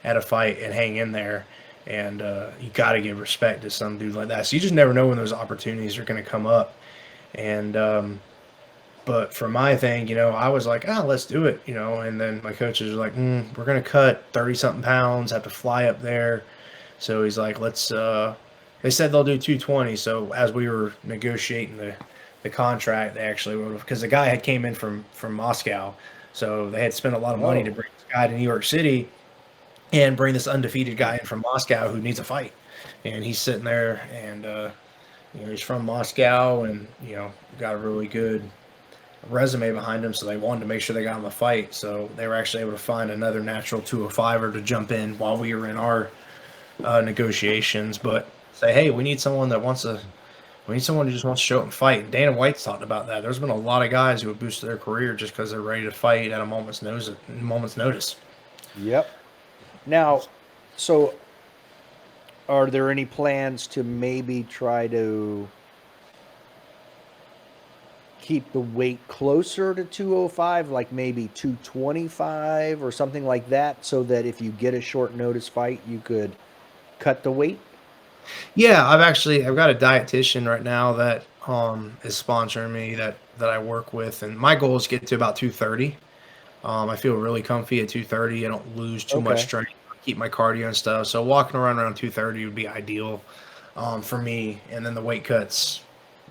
Speaker 2: at a fight and hang in there. And you got to give respect to some dude like that. So you just never know when those opportunities are going to come up. And but for my thing, I was like, let's do it, And then my coaches were like, we're going to cut 30 something pounds, have to fly up there. So he's like, let's. They said they'll do 220. So as we were negotiating the contract, they actually would, because the guy had came in from Moscow, so they had spent a lot of money to bring this guy to New York City and bring this undefeated guy in from Moscow who needs a fight. And he's sitting there, and he's from Moscow, and got a really good resume behind him, so they wanted to make sure they got him a fight. So they were actually able to find another natural 205er to jump in while we were in our negotiations. But say, hey, we need someone who just wants to show up and fight. And Dana White's talking about that. There's been a lot of guys who have boosted their career just because they're ready to fight at a moment's notice.
Speaker 1: Yep. Now, so are there any plans to maybe try to keep the weight closer to 205, like maybe 225 or something like that, so that if you get a short notice fight, you could cut the weight?
Speaker 2: Yeah, I've got a dietitian right now that is sponsoring me, that I work with, and my goal is to get to about 230. I feel really comfy at 230. I don't lose too much strength. Keep my cardio and stuff. So walking around 230 would be ideal for me. And then the weight cuts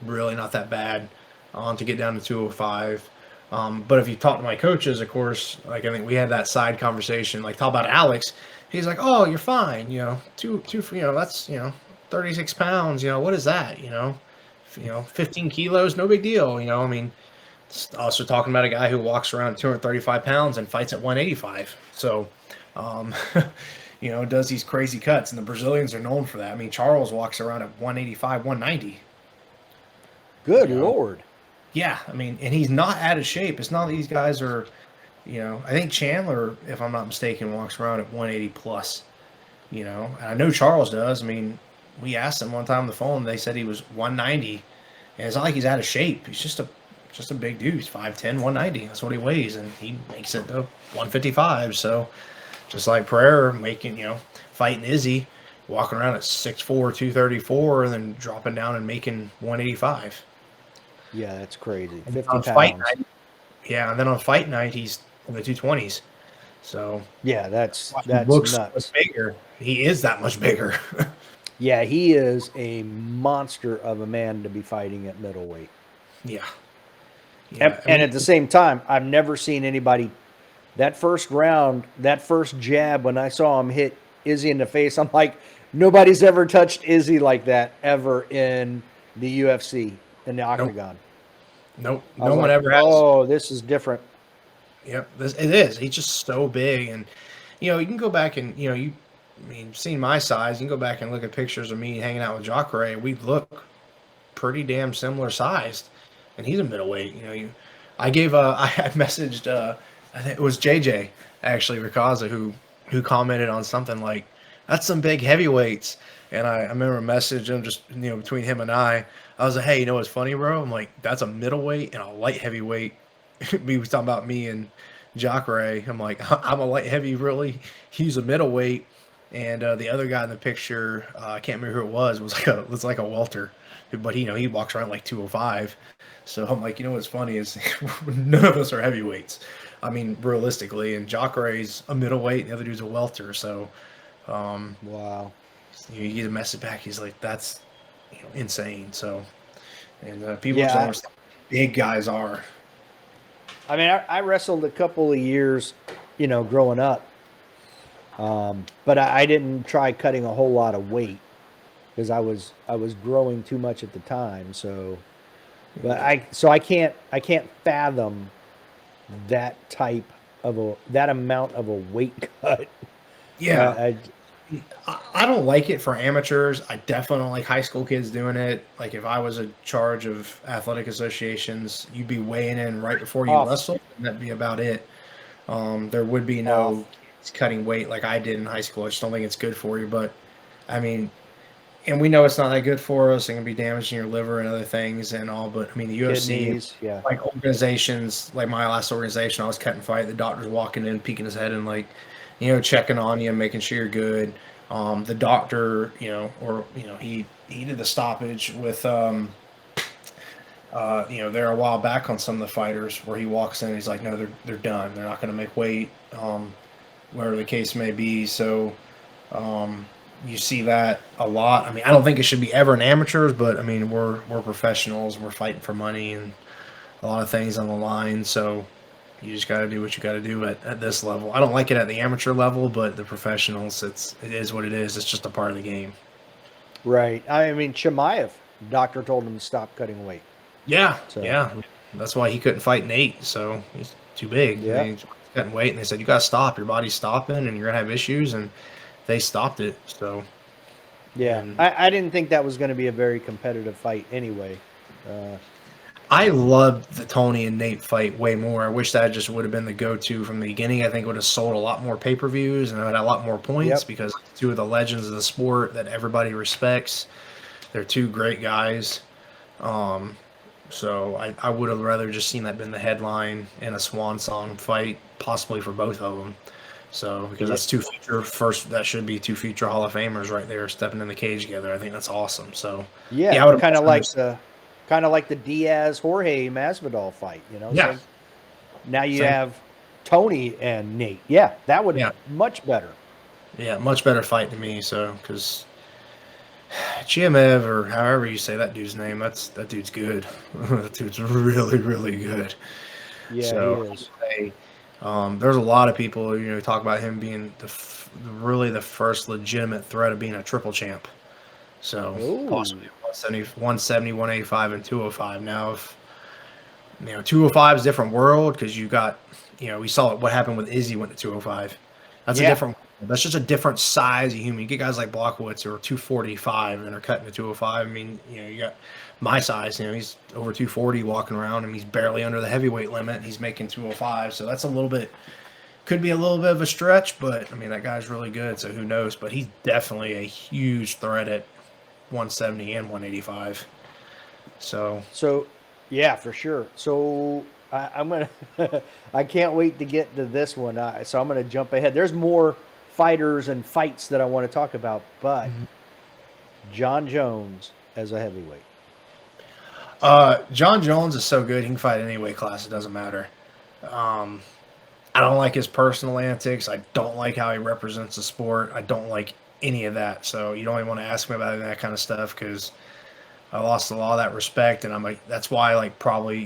Speaker 2: really not that bad to get down to 205. But if you talk to my coaches, of course, like I think we had that side conversation. Like talk about Alex. He's like, oh, you're fine. That's 36 pounds. What is that? 15 kilos, no big deal. I mean. Also talking about a guy who walks around 235 pounds and fights at 185. So, does these crazy cuts, and the Brazilians are known for that. I mean, Charles walks around at 185, 190.
Speaker 1: Good Lord.
Speaker 2: Yeah, I mean, and he's not out of shape. It's not that these guys are, I think Chandler, if I'm not mistaken, walks around at 180 plus. And I know Charles does. I mean, we asked him one time on the phone. They said he was 190, and it's not like he's out of shape. He's just a big dude. He's 5'10", 190. That's what he weighs, and he makes it to 155. So just like Pereira fighting Izzy, walking around at 6'4", 234, and then dropping down and making 185.
Speaker 1: Yeah, that's crazy. 50 pounds.
Speaker 2: Yeah, and then on fight night, he's in the 220s. So
Speaker 1: yeah, that's
Speaker 2: looks
Speaker 1: nuts.
Speaker 2: Bigger. He is that much bigger.
Speaker 1: Yeah, he is a monster of a man to be fighting at middleweight.
Speaker 2: Yeah. Yeah, I
Speaker 1: And
Speaker 2: mean,
Speaker 1: at the same time, I've never seen anybody that first round, that first jab, when I saw him hit Izzy in the face, I'm like, nobody's ever touched Izzy like that ever in the UFC, in the
Speaker 2: nope,
Speaker 1: octagon.
Speaker 2: nope,
Speaker 1: I
Speaker 2: no
Speaker 1: was
Speaker 2: one
Speaker 1: like,
Speaker 2: ever has.
Speaker 1: oh, this is different.
Speaker 2: Yep, it is. He's just so big, and you can go back and I mean, seeing my size, you can go back and look at pictures of me hanging out with Jacare. We look pretty damn similar sized, and he's a middleweight. I gave I had messaged I think it was JJ actually Rikaza who commented on something like that's some big heavyweights, and I remember messaging him just between him and I was like, hey, you know what's funny, bro? I'm like, that's a middleweight and a light heavyweight. We was talking about me and Jacare. I'm like, I'm a light heavy, really. He's a middleweight, and the other guy in the picture, I can't remember who it was like a welter, but he walks around like 205. So I'm like, what's funny is none of us are heavyweights. I mean, realistically, and Jacare's a middleweight, and the other dude's a welter. So
Speaker 1: Wow.
Speaker 2: you get a message back. He's like, that's insane. So, and people just don't
Speaker 1: Yeah.
Speaker 2: understand how big guys are.
Speaker 1: I mean, I wrestled a couple of years, growing up. But I didn't try cutting a whole lot of weight because I was growing too much at the time. So, but I can't fathom that type of that amount of a weight cut.
Speaker 2: Yeah,
Speaker 1: I
Speaker 2: I don't like it for amateurs. I definitely don't like high school kids doing it. Like if I was in charge of athletic associations, you'd be weighing in right before you
Speaker 1: off
Speaker 2: wrestle, and that'd be about it. There would be
Speaker 1: off.
Speaker 2: no kids cutting weight like I did in high school. I just don't think it's good for you. But I mean, and we know it's not that good for us. It can be damaging your liver and other things and all. But I mean, the UFC,
Speaker 1: Kidneys, yeah.
Speaker 2: like organizations, like my last organization, I was cutting fight. The doctor's walking in, peeking his head and like, checking on you, making sure you're good. The doctor, he did the stoppage with, there a while back on some of the fighters where he walks in, and he's like, no, they're done. They're not going to make weight, whatever the case may be. So, you see that a lot. I mean, I don't think it should be ever in amateurs, but I mean, we're professionals. We're fighting for money and a lot of things on the line. So you just got to do what you got to do at this level. I don't like it at the amateur level, but the professionals, it is what it is. It's just a part of the game.
Speaker 1: Right. I mean, Chimaev, doctor told him to stop cutting weight.
Speaker 2: Yeah,
Speaker 1: So,
Speaker 2: yeah. That's why he couldn't fight Nate. So he's too big.
Speaker 1: yeah.
Speaker 2: He's cutting weight, and they said you got to stop. Your body's stopping, and you're gonna have issues. And they stopped it. So
Speaker 1: Yeah.
Speaker 2: and
Speaker 1: I didn't think that was going to be a very competitive fight anyway. Uh,
Speaker 2: I loved the Tony and Nate fight way more. I wish that just would have been the go-to from the beginning. I think it would have sold a lot more pay-per-views and had a lot more points
Speaker 1: yep.
Speaker 2: because two of the legends of the sport that everybody respects. They're two great guys. Um, so I would have rather just seen that been the headline in a swan song fight, possibly for both of them. So because
Speaker 1: Yeah.
Speaker 2: that's that should be two future Hall of Famers right there stepping in the cage together. I think that's awesome. So
Speaker 1: Yeah.
Speaker 2: yeah, I would have
Speaker 1: Kind
Speaker 2: much
Speaker 1: of
Speaker 2: rather
Speaker 1: like the Diaz Jorge Masvidal fight,
Speaker 2: yeah,
Speaker 1: Same. Now you
Speaker 2: same.
Speaker 1: have Tony and Nate. Yeah, that would
Speaker 2: Yeah.
Speaker 1: much better.
Speaker 2: Yeah, much better fight to me. So, because Chiamev or however you say that dude's name, that dude's good. That dude's really, really good.
Speaker 1: Yeah, he
Speaker 2: So,
Speaker 1: is.
Speaker 2: there's a lot of people talk about him being really the first legitimate threat of being a triple champ. So
Speaker 1: Oh,
Speaker 2: possibly 170, 185, and 205. Now, if 205 is a different world because you got, we saw what happened with Izzy went to 205. That's a
Speaker 1: yeah.
Speaker 2: different. That's just a different size of human. You get guys like Blockowitz who are 245 and are cutting to 205. I mean, you got my size. He's over 240 walking around, and he's barely under the heavyweight limit. He's making 205, so that's could be a little bit of a stretch, but I mean that guy's really good. So who knows? But he's definitely a huge threat at 170 and 185. So
Speaker 1: So, yeah, for sure. So I'm gonna. I can't wait to get to this one. So I'm gonna jump ahead. There's more fighters and fights that I want to talk about, but John Jones as a heavyweight.
Speaker 2: John Jones is so good. He can fight any weight class. It doesn't matter. I don't like his personal antics. I don't like how he represents the sport. I don't like any of that. So you don't even want to ask me about any of that kind of stuff because I lost a lot of that respect. And I'm like, that's why, like, probably,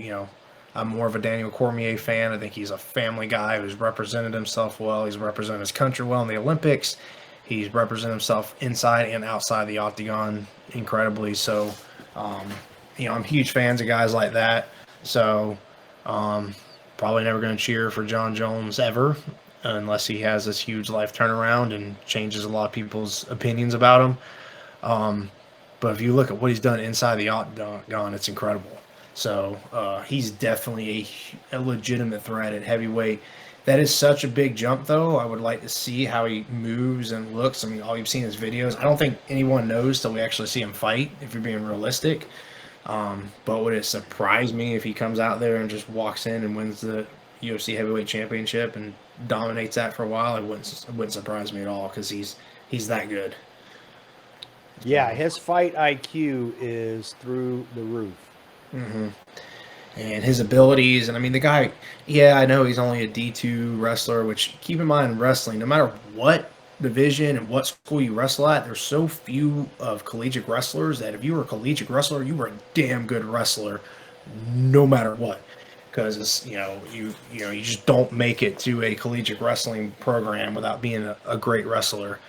Speaker 2: I'm more of a Daniel Cormier fan. I think he's a family guy who's represented himself well. He's represented his country well in the Olympics. He's represented himself inside and outside the octagon incredibly. So, I'm huge fans of guys like that. So, probably never going to cheer for John Jones ever unless he has this huge life turnaround and changes a lot of people's opinions about him. But if you look at what he's done inside the octagon, it's incredible. So he's definitely a legitimate threat at heavyweight. That is such a big jump, though. I would like to see how he moves and looks. I mean, all you've seen is videos. I don't think anyone knows till we actually see him fight, if you're being realistic. But would it surprise me if he comes out there and just walks in and wins the UFC heavyweight championship and dominates that for a while? It wouldn't surprise me at all because he's that good.
Speaker 1: Yeah, his fight IQ is through the roof.
Speaker 2: Mm-hmm. And his abilities, and I mean, the guy, yeah, I know he's only a D2 wrestler, which keep in mind, wrestling, no matter what division and what school you wrestle at, there's so few of collegiate wrestlers that if you were a collegiate wrestler, you were a damn good wrestler, no matter what. Because it's you just don't make it to a collegiate wrestling program without being a great wrestler.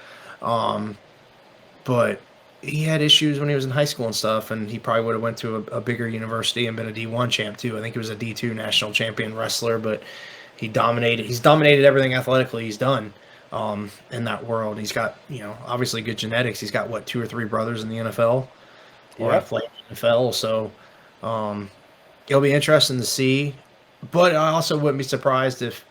Speaker 2: But he had issues when he was in high school and stuff, and he probably would have went to a bigger university and been a D1 champ too. I think he was a D2 national champion wrestler, but he's dominated everything athletically he's done in that world. He's got, obviously good genetics. He's got, what, 2 or 3 brothers in the NFL or athletic NFL, so it'll be interesting to see. But I also wouldn't be surprised if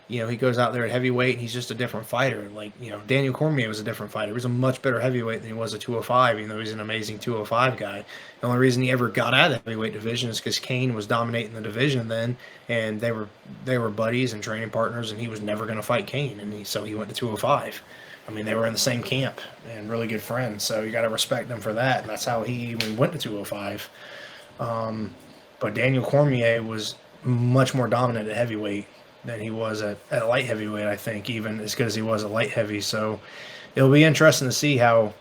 Speaker 2: he goes out there at heavyweight and he's just a different fighter. Like, Daniel Cormier was a different fighter. He was a much better heavyweight than he was a 205, even though he's an amazing 205 guy. The only reason he ever got out of the heavyweight division is because Kane was dominating the division then, and they were buddies and training partners, and he was never going to fight Kane, and so he went to 205. I mean, they were in the same camp and really good friends, so you got to respect them for that, and that's how he even went to 205. But Daniel Cormier was much more dominant at heavyweight than he was at light heavyweight, I think, even as good as he was at light heavy. So it'll be interesting to see how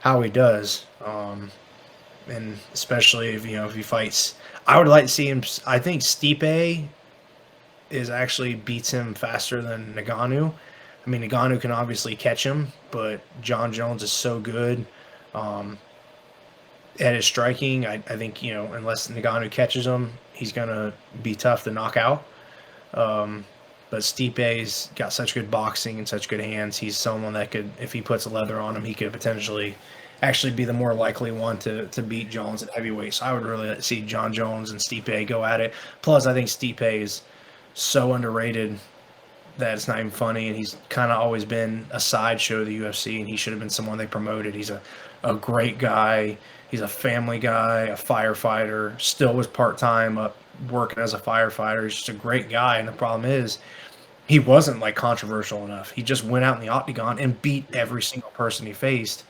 Speaker 2: he does. And especially if he fights. I would like to see him. I think Stipe beats him faster than Ngannou. I mean, Ngannou can obviously catch him, but John Jones is so good at his striking. I think, unless Ngannou catches him, he's going to be tough to knock out. But Stipe's got such good boxing and such good hands. He's someone that could, if he puts leather on him, he could potentially actually be the more likely one to beat Jones at heavyweight. So I would really like to see John Jones and Stipe go at it. Plus, I think Stipe is so underrated that it's not even funny, and he's kind of always been a sideshow of the UFC, and he should have been someone they promoted. He's a great guy. He's a family guy, a firefighter, still was part-time up working as a firefighter. He's just a great guy, and the problem is he wasn't like controversial enough. He just went out in the octagon and beat every single person he faced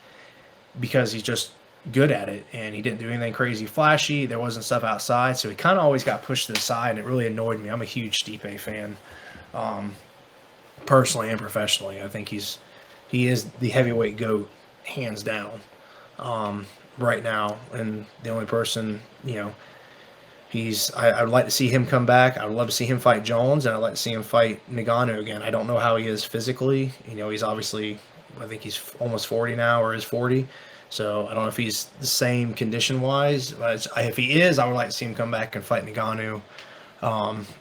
Speaker 2: because he's just good at it, and he didn't do anything crazy flashy. There wasn't stuff outside, so he kind of always got pushed to the side, and it really annoyed me. I'm a huge Stipe fan, personally and professionally. I think he is the heavyweight GOAT, hands down, right now, and the only person, I would like to see him come back. I would love to see him fight Jones, and I'd like to see him fight Ngannou again. I don't know how he is physically. He's obviously, I think he's almost 40 now, or is 40. So I don't know if he's the same condition-wise. If he is, I would like to see him come back and fight Ngannou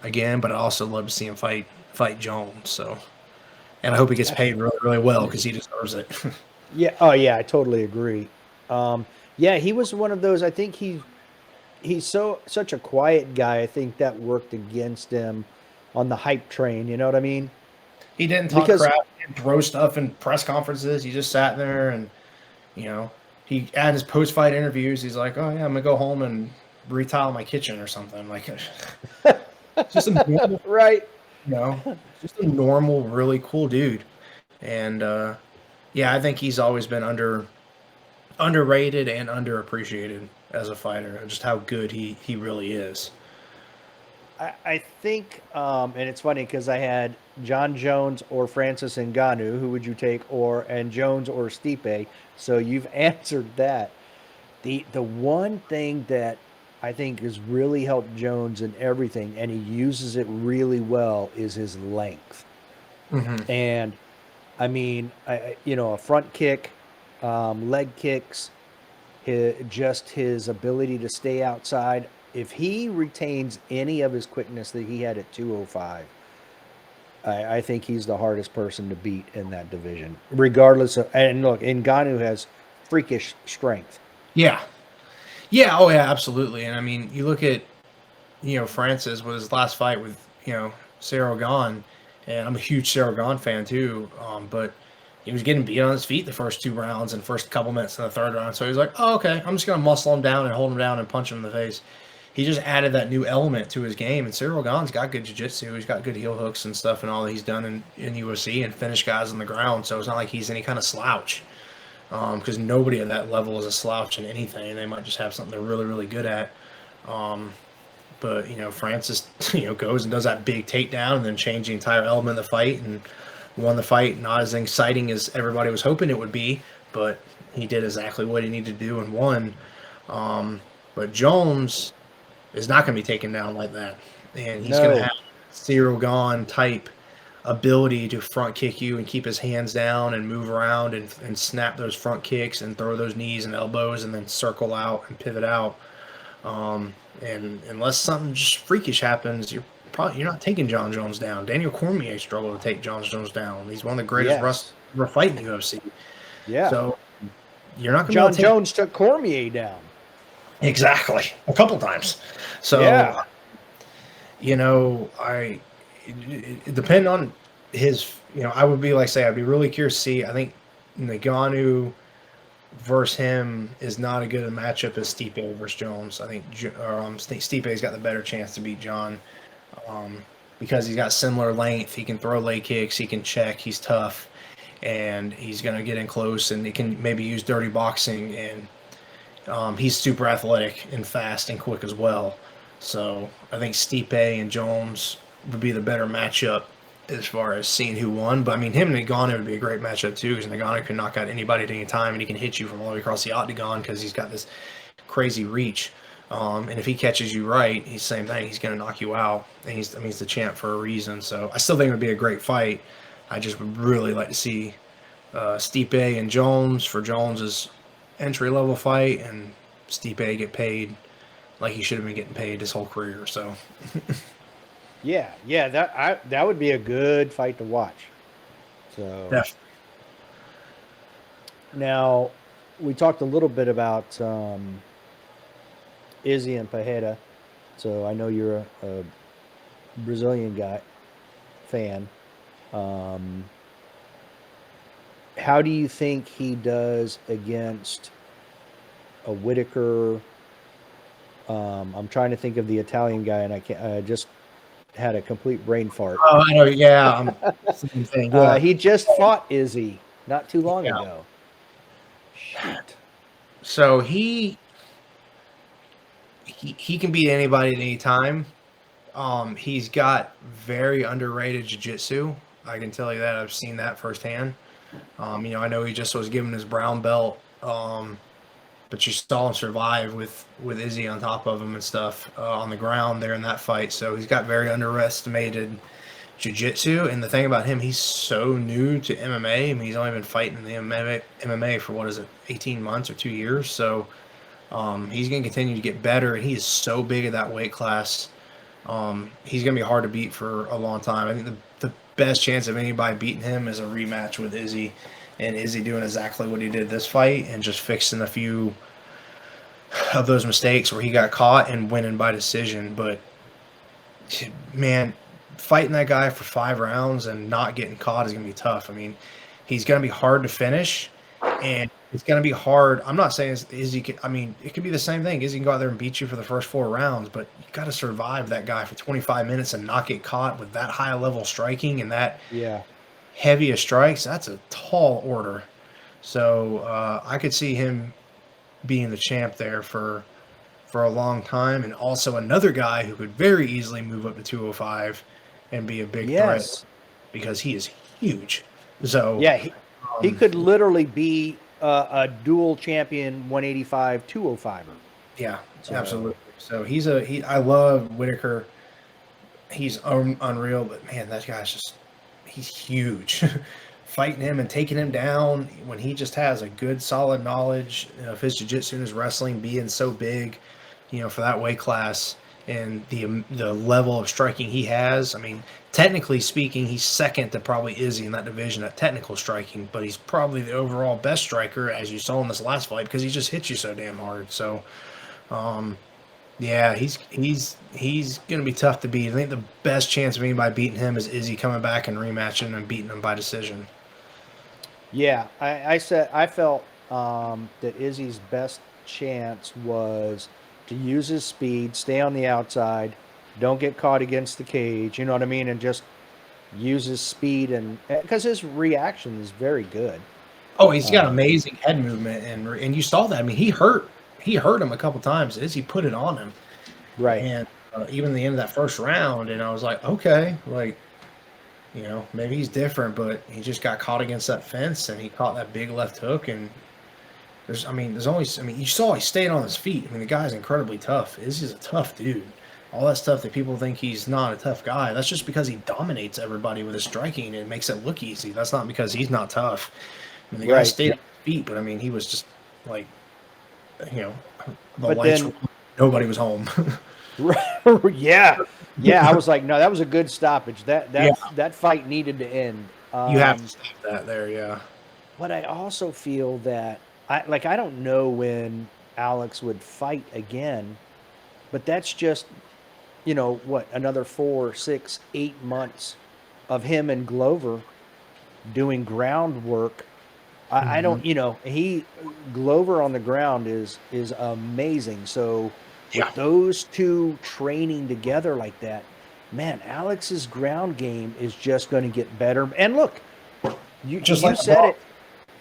Speaker 2: again. But I'd also love to see him fight Jones. So, and I hope he gets paid really, really well because he deserves it.
Speaker 1: Yeah. Oh, yeah. I totally agree. Yeah, he was one of those. I think he's such a quiet guy. I think that worked against him on the hype train. You know what I mean?
Speaker 2: He didn't talk crap, he didn't throw stuff in press conferences. He just sat there and, he had his post-fight interviews. He's like, "Oh yeah, I'm gonna go home and retile my kitchen or something." Like, just a normal,
Speaker 1: right?
Speaker 2: Just a normal, really cool dude. And yeah, I think he's always been underrated and underappreciated as a fighter, and just how good he really is.
Speaker 1: I think, and it's funny because I had John Jones or Francis Ngannou. Who would you take? And Jones or Stipe? So you've answered that. The one thing that I think has really helped Jones in everything, and he uses it really well, is his length.
Speaker 2: Mm-hmm.
Speaker 1: And I mean, a front kick, leg kicks, just his ability to stay outside. If he retains any of his quickness that he had at 205, I think he's the hardest person to beat in that division, regardless of. And look, Ngannou has freakish strength.
Speaker 2: Yeah. Yeah. Oh, yeah, absolutely. And I mean, you look at, Francis with his last fight with, Cyril Gane, and I'm a huge Cyril Gane fan too. But he was getting beat on his feet the first 2 rounds and first couple minutes in the third round. So he was like, oh, okay, I'm just going to muscle him down and hold him down and punch him in the face. He just added that new element to his game. And Cyril Gane's got good jiu-jitsu. He's got good heel hooks and stuff and all that he's done in UFC and finished guys on the ground. So it's not like he's any kind of slouch. Because nobody at that level is a slouch in anything. They might just have something they're really, really good at. But, Francis, goes and does that big takedown and then changed the entire element of the fight and won the fight. Not as exciting as everybody was hoping it would be, but he did exactly what he needed to do and won. But Jones is not going to be taken down like that. And he's going to have Cyril Gane type ability to front kick you and keep his hands down and move around and snap those front kicks and throw those knees and elbows and then circle out and pivot out. And unless something just freakish happens, you're not taking John Jones down. Daniel Cormier struggled to take John Jones down. He's one of the greatest wrestlers ever fight in the UFC. Yeah. So you're not going to.
Speaker 1: John Jones took Cormier down.
Speaker 2: Exactly, a couple times. So it depend on his. I would be I'd be really curious to see. I think Ngannou versus him is not as good a matchup as Stipe versus Jones. I think Stipe's got the better chance to beat John because he's got similar length. He can throw leg kicks. He can check. He's tough, and he's going to get in close, and he can maybe use dirty boxing, and he's super athletic and fast and quick as well. So I think Stipe and Jones would be the better matchup as far as seeing who won. But I mean, him and Ngannou would be a great matchup too, because Ngannou can knock out anybody at any time, and he can hit you from all the way across the octagon because he's got this crazy reach. And if he catches you right, he's the same thing. He's going to knock you out, and he's the champ for a reason. So I still think it would be a great fight. I just would really like to see Stipe and Jones for Jones's entry level fight, and Stipe get paid like he should have been getting paid his whole career. So.
Speaker 1: Yeah, that would be a good fight to watch. So
Speaker 2: definitely.
Speaker 1: Now, we talked a little bit about Izzy and Pereira. So I know you're a Brazilian fan. How do you think he does against a Whitaker? I'm trying to think of the Italian guy, and I just had a complete brain fart.
Speaker 2: Oh, I know. Yeah, same thing. Yeah.
Speaker 1: He just fought Izzy not too long ago. Shoot.
Speaker 2: So he can beat anybody at any time. He's got very underrated jiu-jitsu. I can tell you that. I've seen that firsthand. I know he just was given his brown belt, but you saw him survive with Izzy on top of him and stuff on the ground there in that fight. So he's got very underestimated jiu-jitsu. And the thing about him, he's so new to MMA. I mean, he's only been fighting in the MMA for 18 months or 2 years. So he's going to continue to get better. And he is so big at that weight class. He's going to be hard to beat for a long time. I think the best chance of anybody beating him is a rematch with Izzy. And Izzy doing exactly what he did this fight and just fixing a few of those mistakes where he got caught and winning by decision. But, man, fighting that guy for 5 rounds and not getting caught is going to be tough. I mean, he's going to be hard to finish, and it's going to be hard. I'm not saying Izzy can – I mean, it could be the same thing. Izzy can go out there and beat you for the first 4 rounds, but you got to survive that guy for 25 minutes and not get caught with that high level striking and that heavy of strikes. That's a tall order. So I could see him being the champ there for a long time, and also another guy who could very easily move up to 205 and be a big threat because he is huge. So
Speaker 1: yeah, he could literally be a dual champion 185 205er.
Speaker 2: Yeah, absolutely. So I love Whitaker. He's unreal, but man, that guy's he's huge. Fighting him and taking him down when he just has a good, solid knowledge of his jiu-jitsu and his wrestling being so big, for that weight class and the level of striking he has. I mean, technically speaking, he's second to probably Izzy in that division at technical striking, but he's probably the overall best striker, as you saw in this last fight, because he just hits you so damn hard. So, yeah, he's gonna be tough to beat. I think the best chance of anybody beating him is Izzy coming back and rematching and beating him by decision.
Speaker 1: Yeah, I felt that Izzy's best chance was to use his speed, stay on the outside, don't get caught against the cage. You know what I mean, and just use his speed and because his reaction is very good.
Speaker 2: Oh, he's got amazing head movement, and you saw that. I mean, he hurt him a couple times. Izzy put it on him,
Speaker 1: Right.
Speaker 2: and even the end of that first round, and I was like, okay, like, maybe he's different, but he just got caught against that fence, and he caught that big left hook, and you saw he stayed on his feet. I mean, the guy's incredibly tough. Izzy's a tough dude. All that stuff that people think he's not a tough guy, that's just because he dominates everybody with his striking and it makes it look easy. That's not because he's not tough. I mean, the guy stayed on his feet, but I mean, he was just like, the
Speaker 1: but
Speaker 2: lights
Speaker 1: then,
Speaker 2: nobody was home.
Speaker 1: yeah. I was like, no, that was a good stoppage. That fight needed to end.
Speaker 2: You have to stop that there, yeah.
Speaker 1: But I also feel that I don't know when Alex would fight again, but that's just another 4, 6, 8 months of him and Glover doing groundwork. I don't, Glover on the ground is amazing. So with those two training together like that, man, Alex's ground game is just going to get better. And look, you said it.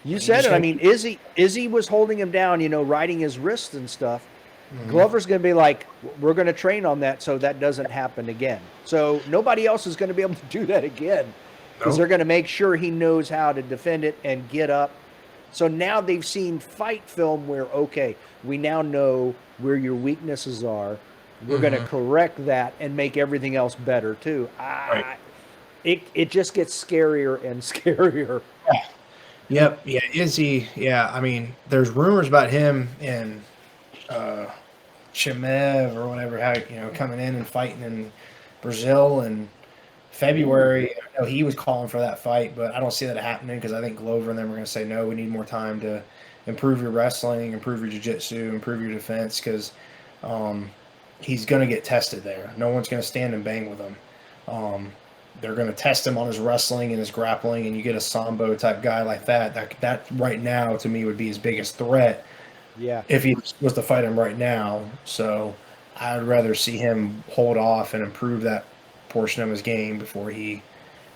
Speaker 1: You said it. I mean, Izzy was holding him down, riding his wrists and stuff. Mm-hmm. Glover's going to be like, we're going to train on that so that doesn't happen again. So nobody else is going to be able to do that again because they're going to make sure he knows how to defend it and get up. So now they've seen fight film where, okay, we now know where your weaknesses are. We're going to correct that and make everything else better too. It just gets scarier and scarier.
Speaker 2: Yep. Yeah. Izzy. Yeah. I mean, there's rumors about him and Chimev or whatever, coming in and fighting in Brazil in February. I know he was calling for that fight, but I don't see that happening because I think Glover and them are going to say, no, we need more time to improve your wrestling, improve your jiu-jitsu, improve your defense because he's going to get tested there. No one's going to stand and bang with him. They're going to test him on his wrestling and his grappling, and you get a Sambo type guy like that right now to me would be his biggest threat.
Speaker 1: Yeah.
Speaker 2: If he was to fight him right now. So I would rather see him hold off and improve that portion of his game before he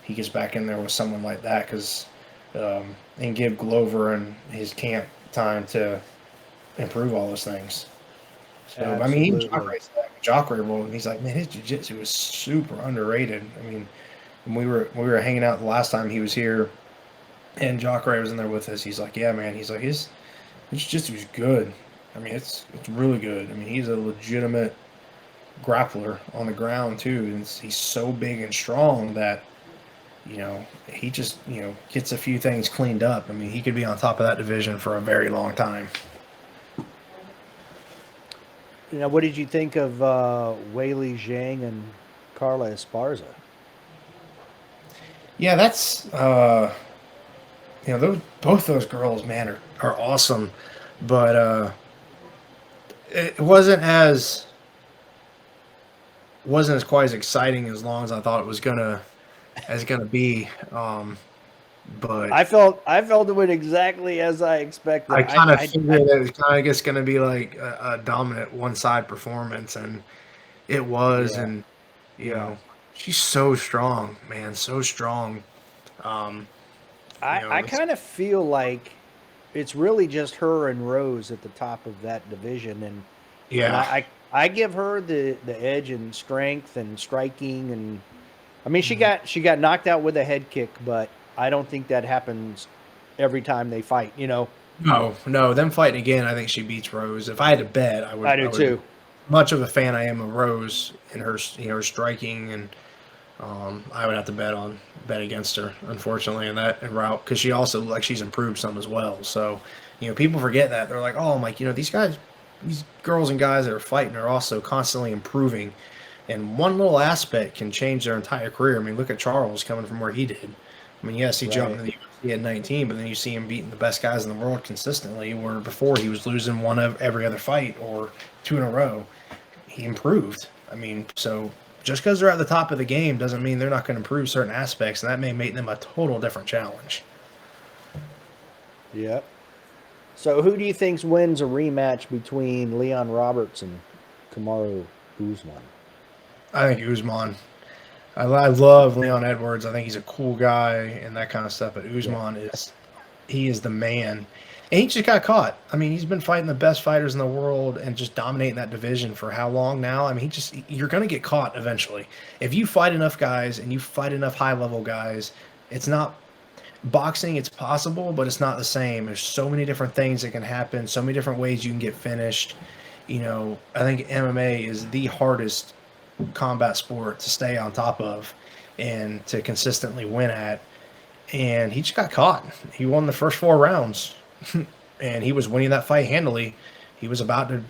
Speaker 2: gets back in there with someone like that because and give Glover and his camp time to improve all those things. So
Speaker 1: absolutely.
Speaker 2: I mean, Jacare role, and he's like, man, his jiu-jitsu is super underrated. I mean, when we were hanging out the last time he was here, and Jacare was in there with us. He's like, yeah, man. He's like, his jiu-jitsu is good. I mean, it's really good. I mean, he's a legitimate grappler on the ground too, and he's so big and strong that he just gets a few things cleaned up. I mean, he could be on top of that division for a very long time.
Speaker 1: What did you think of Weili Zhang and Carla Esparza?
Speaker 2: Yeah, that's both those girls, man, are awesome, but it wasn't quite as exciting as long as I thought it was gonna be. But
Speaker 1: I felt it went exactly as I expected.
Speaker 2: I kind of figured it was kind of just going to be like a dominant one-side performance, and it was.
Speaker 1: Yeah.
Speaker 2: And she's so strong, man, so strong.
Speaker 1: I kind of feel like it's really just her and Rose at the top of that division, and I give her the edge in strength and striking, and I mean she got knocked out with a head kick, but I don't think that happens every time they fight,
Speaker 2: No, them fighting again, I think she beats Rose. If I had to bet, I would.
Speaker 1: I do too.
Speaker 2: much of a fan I am of Rose and her, her striking, and I would have to bet against her, unfortunately, in that route, because she also, like, she's improved some as well. So, people forget that. They're like, oh, I'm like, these guys, these girls and guys that are fighting are also constantly improving, and one little aspect can change their entire career. I mean, look at Charles coming from where he did. I mean, yes, he jumped
Speaker 1: Right.
Speaker 2: into the UFC at 19, but then you see him beating the best guys in the world consistently, where before he was losing one of every other fight or two in a row. He improved. I mean, so just because they're at the top of the game doesn't mean they're not going to improve certain aspects, and that may make them a total different challenge.
Speaker 1: Yep. So who do you think wins a rematch between Leon Roberts and Kamaru Usman?
Speaker 2: I think Usman. I love Leon Edwards. I think he's a cool guy and that kind of stuff. But
Speaker 1: Yeah.
Speaker 2: Usman he is the man. And he just got caught. I mean, he's been fighting the best fighters in the world and just dominating that division for how long now? I mean, you're going to get caught eventually. If you fight enough guys and you fight enough high level guys, it's not boxing. It's possible, but it's not the same. There's so many different things that can happen, so many different ways you can get finished. I think MMA is the hardest combat sport to stay on top of and to consistently win at. And he just got caught. He won the first 4 rounds, and he was winning that fight handily. He was about to,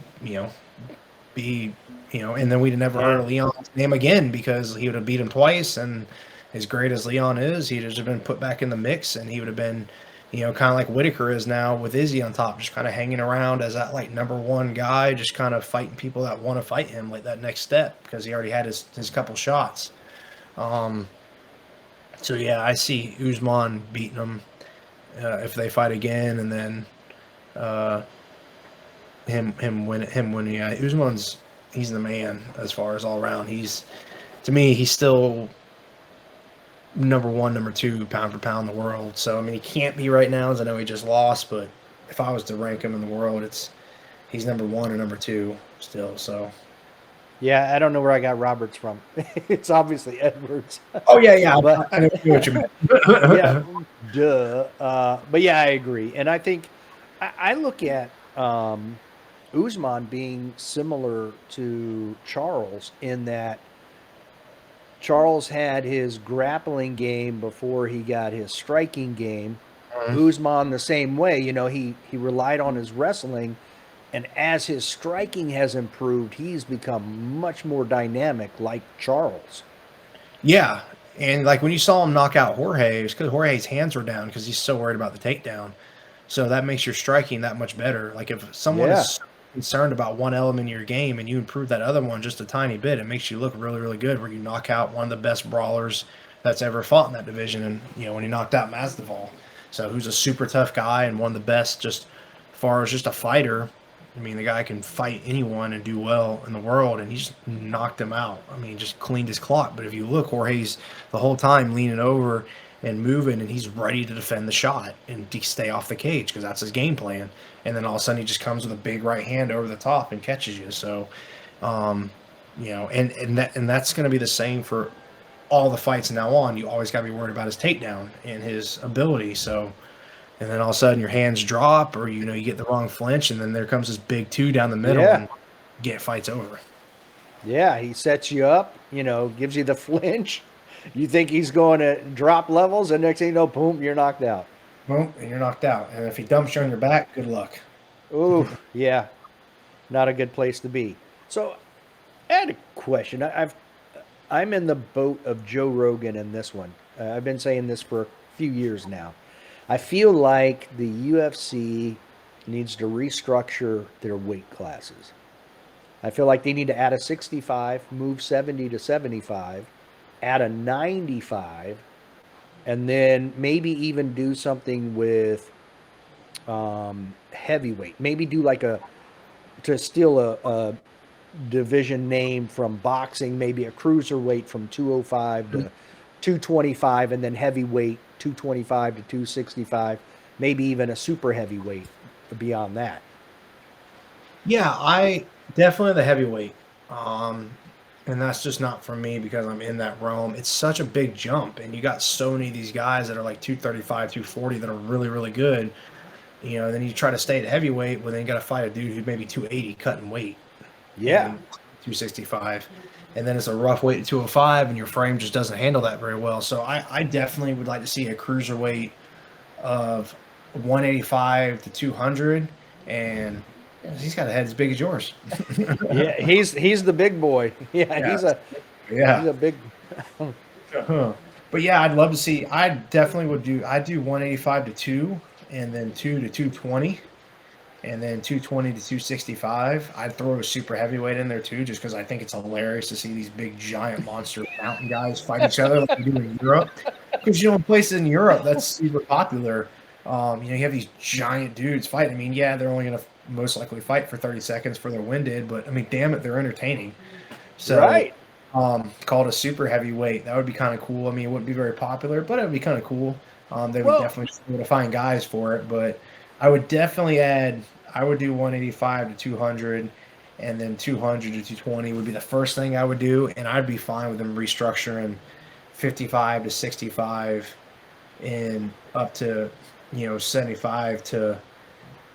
Speaker 2: be, and then we'd never heard of Leon's name again because he would have beat him twice. And as great as Leon is, he'd just been put back in the mix, and he would have been, kind of like Whitaker is now with Izzy on top, just kind of hanging around as that like number one guy, just kind of fighting people that want to fight him like that next step because he already had his couple shots. So yeah, I see Usman beating him if they fight again, and then him winning. Yeah, he's the man as far as all around. To me, he's still number one, number two, pound for pound in the world. So I mean, he can't be right now, as I know he just lost. But if I was to rank him in the world, he's number one or number two still. So.
Speaker 1: Yeah, I don't know where I got Roberts from. It's obviously Edwards.
Speaker 2: Oh yeah.
Speaker 1: But
Speaker 2: I know what you meant.
Speaker 1: yeah, duh. But yeah, I agree, and I think I look at Usman being similar to Charles in that Charles had his grappling game before he got his striking game. Usman the same way. He relied on his wrestling, and as his striking has improved, he's become much more dynamic, like Charles.
Speaker 2: Yeah, and like when you saw him knock out Jorge, it was because Jorge's hands were down because he's so worried about the takedown. So that makes your striking that much better. Like if someone
Speaker 1: Yeah.
Speaker 2: is concerned about one element of your game and you improve that other one just a tiny bit, it makes you look really, really good. Where you knock out one of the best brawlers that's ever fought in that division, and when he knocked out Masvidal, so who's a super tough guy and one of the best just as far as just a fighter. I mean, the guy can fight anyone and do well in the world, and he just knocked him out. I mean, just cleaned his clock. But if you look, Jorge's the whole time leaning over and moving, and he's ready to defend the shot and to stay off the cage because that's his game plan. And then all of a sudden, he just comes with a big right hand over the top and catches you. So, and that's going to be the same for all the fights now on. You always got to be worried about his takedown and his ability. So. And then all of a sudden your hands drop, or you get the wrong flinch, and then there comes this big two down the middle,
Speaker 1: Yeah.
Speaker 2: and get fights over.
Speaker 1: Yeah, he sets you up, gives you the flinch. You think he's going to drop levels, and next thing you know, boom, you're knocked out.
Speaker 2: Boom, and you're knocked out. And if he dumps you on your back, good luck.
Speaker 1: Ooh, yeah, not a good place to be. So, I had a question. I'm in the boat of Joe Rogan in this one. I've been saying this for a few years now. I feel like the UFC needs to restructure their weight classes. I feel like they need to add a 65, move 70 to 75, add a 95, and then maybe even do something with heavyweight. Maybe do like to steal a division name from boxing, maybe a cruiserweight from 205 to 225, and then heavyweight 225 to 265, maybe even a super heavyweight beyond that.
Speaker 2: Yeah, I definitely the heavyweight. And that's just not for me because I'm in that realm. It's such a big jump, and you got so many of these guys that are like 235, 240 that are really, really good. Then you try to stay at heavyweight, well, then you got to fight a dude who's maybe 280 cutting weight.
Speaker 1: Yeah.
Speaker 2: 265. And then it's a rough weight at 205, and your frame just doesn't handle that very well. So I definitely would like to see a cruiserweight of 185 to 200, and he's got a head as big as yours.
Speaker 1: Yeah, he's the big boy. Yeah, he's a big.
Speaker 2: But yeah, I'd love to see. I definitely would do. I'd do 185 to 2, and then 2 to 220, and then 220 to 265. I'd throw a super heavyweight in there too, just because I think it's hilarious to see these big giant monster mountain guys fight each other like they do in Europe. Because in places in Europe that's super popular. You have these giant dudes fighting. I mean, yeah, they're only going to most likely fight for 30 seconds for their winded, but I mean, damn it, they're entertaining. So,
Speaker 1: right.
Speaker 2: Called a super heavyweight. That would be kind of cool. I mean, it wouldn't be very popular, but it would be kind of cool. They would definitely be able to find guys for it, but I would definitely add. I would do 185 to 200, and then 200 to 220 would be the first thing I would do, and I'd be fine with them restructuring 55 to 65 and up to 75 to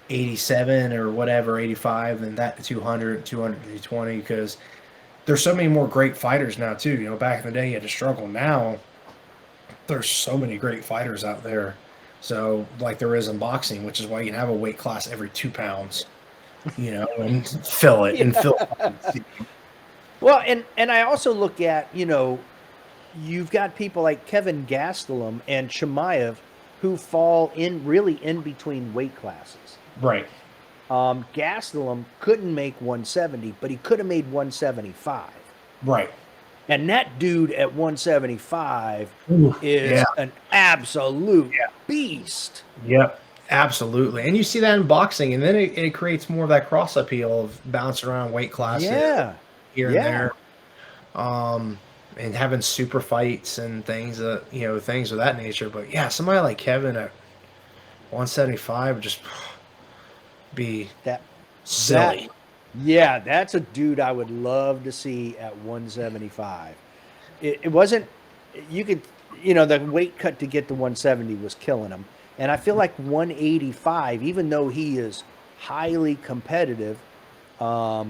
Speaker 2: 87 or whatever, 85, and that to 200 to 220, because there's so many more great fighters now too. Back in the day you had to struggle. Now there's so many great fighters out there. So like there is in boxing, which is why you can have a weight class every 2 pounds, and fill it and fill it.
Speaker 1: Well, and I also look at, you've got people like Kevin Gastelum and Chimaev who fall really in between weight classes.
Speaker 2: Right.
Speaker 1: Gastelum couldn't make 170, but he could have made 175.
Speaker 2: Right.
Speaker 1: And that dude at 175 is an absolute beast.
Speaker 2: Yep, absolutely. And you see that in boxing, and then it creates more of that cross appeal of bouncing around weight classes here and there. And having super fights and things things of that nature. But yeah, somebody like Kevin at 175 would just be silly.
Speaker 1: Yeah, that's a dude I would love to see at 175. It wasn't, the weight cut to get to 170 was killing him. And I feel like 185, even though he is highly competitive,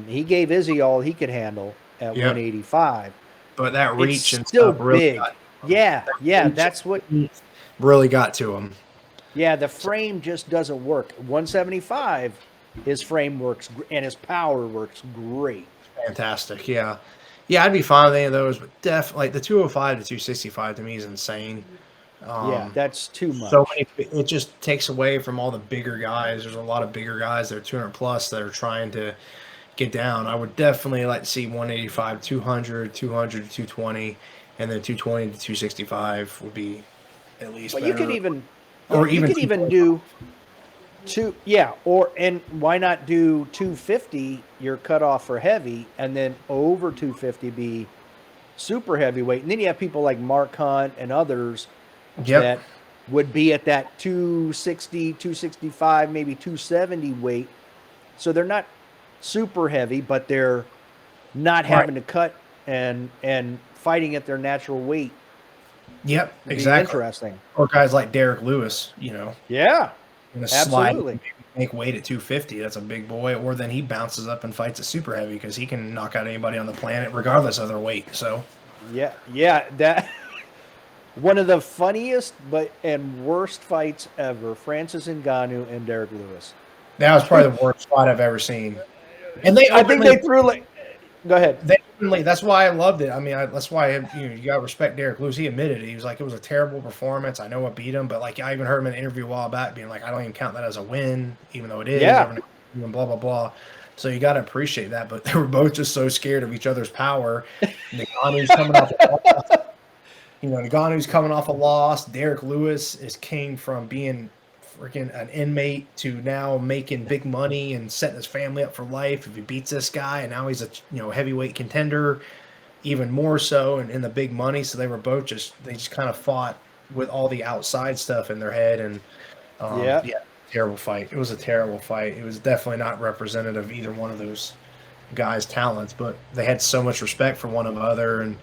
Speaker 1: he gave Izzy all he could handle at 185.
Speaker 2: But that reach and
Speaker 1: still
Speaker 2: stuff really
Speaker 1: big. That's what
Speaker 2: really got to him.
Speaker 1: Yeah, the frame just doesn't work. 175, his frame works and his power works great.
Speaker 2: Fantastic, yeah. Yeah, I'd be fine with any of those, but definitely the 205 to 265 to me is insane.
Speaker 1: That's too much.
Speaker 2: So it just takes away from all the bigger guys. There's a lot of bigger guys that are 200 plus that are trying to get down. I would definitely like to see 185, 200, 200 to 220, and then 220 to 265 would be at least better.
Speaker 1: You could even do and why not do 250 your cutoff for heavy, and then over 250 be super heavyweight, and then you have people like Mark Hunt and others that would be at that 260, 265, maybe 270 weight. So they're not super heavy, but they're not having to cut and fighting at their natural weight.
Speaker 2: Yep, exactly.
Speaker 1: Interesting.
Speaker 2: Or guys like Derek Lewis,
Speaker 1: Yeah,
Speaker 2: absolutely. Make weight at 250. That's a big boy. Or then he bounces up and fights at super heavy because he can knock out anybody on the planet regardless of their weight. So
Speaker 1: yeah, that one of the funniest and worst fights ever. Francis Ngannou and Derek Lewis.
Speaker 2: That was probably the worst fight I've ever seen. And
Speaker 1: I think they threw like. Go ahead.
Speaker 2: That's why I loved it. I mean, that's why you got to respect Derek Lewis. He admitted it. He was like, it was a terrible performance. I know I beat him, but like I even heard him in an interview a while back being like, I don't even count that as a win, even though it is.
Speaker 1: Yeah.
Speaker 2: And blah blah blah. So you got to appreciate that. But they were both just so scared of each other's power. Ngannou's coming off a loss. Ngannou's coming off a loss. Derek Lewis came from being freaking an inmate to now making big money and setting his family up for life if he beats this guy, and now he's a heavyweight contender, even more so, and in the big money. So they were both just kind of fought with all the outside stuff in their head, and terrible fight. It was a terrible fight. It was definitely not representative of either one of those guys' talents, but they had so much respect for one another, and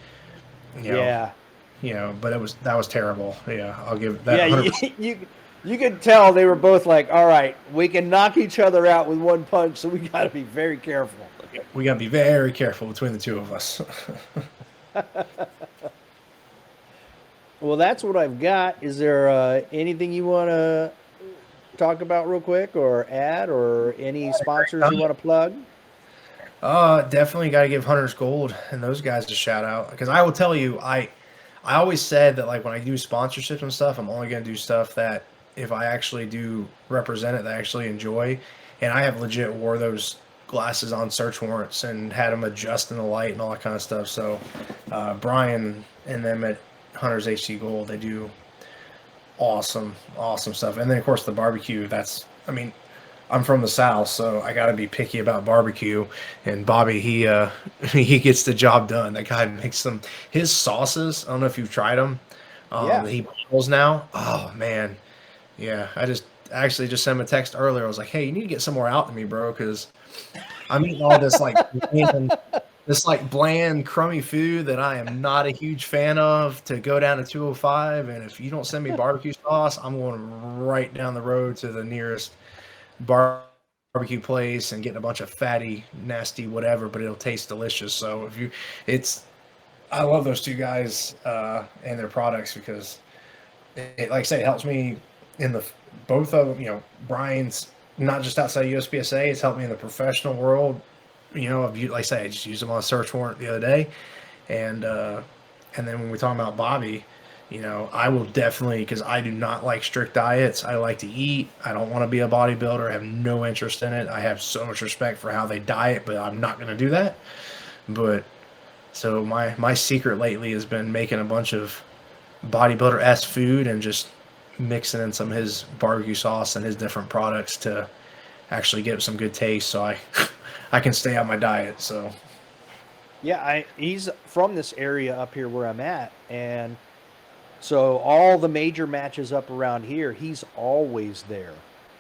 Speaker 2: but that was terrible. Yeah, I'll give that.
Speaker 1: Yeah, you could tell they were both like, all right, we can knock each other out with one punch, so we got to be very careful.
Speaker 2: we got to be very careful between the two of us.
Speaker 1: Well, that's what I've got. Is there anything you want to talk about real quick or add, or any sponsors you want to plug?
Speaker 2: Definitely got to give Hunter's Gold and those guys a shout out, because I will tell you, I always said that like when I do sponsorships and stuff, I'm only going to do stuff that if I actually do represent it, that I actually enjoy. And I have legit wore those glasses on search warrants and had them adjust in the light and all that kind of stuff. So Brian and them at Hunter's HC Gold, they do awesome, awesome stuff. And then of course the barbecue. I mean, I'm from the South, so I got to be picky about barbecue. And Bobby, he he gets the job done. That guy makes some his sauces. I don't know if you've tried them.
Speaker 1: Yeah.
Speaker 2: He bottles now. Oh man, yeah. I actually just sent him a text earlier. I was like, hey, you need to get some more out to me, bro, because I'm eating all this like bland, crummy food that I am not a huge fan of. To go down to 205, and if you don't send me barbecue sauce, I'm going right down the road to the nearest barbecue place and getting a bunch of fatty, nasty, whatever, but it'll taste delicious. So I love those two guys and their products, because like I say, it helps me in both of them. Brian's not just outside USPSA; it's helped me in the professional world. Like I say, I just used them on a search warrant the other day, and then when we're talking about Bobby. I will definitely, because I do not like strict diets. I like to eat. I don't want to be a bodybuilder. I have no interest in it. I have so much respect for how they diet, but I'm not going to do that. But so my secret lately has been making a bunch of bodybuilder-esque food and just mixing in some of his barbecue sauce and his different products to actually get some good taste, so I I can stay on my diet. So
Speaker 1: Yeah, he's from this area up here where I'm at, and so all the major matches up around here, he's always there.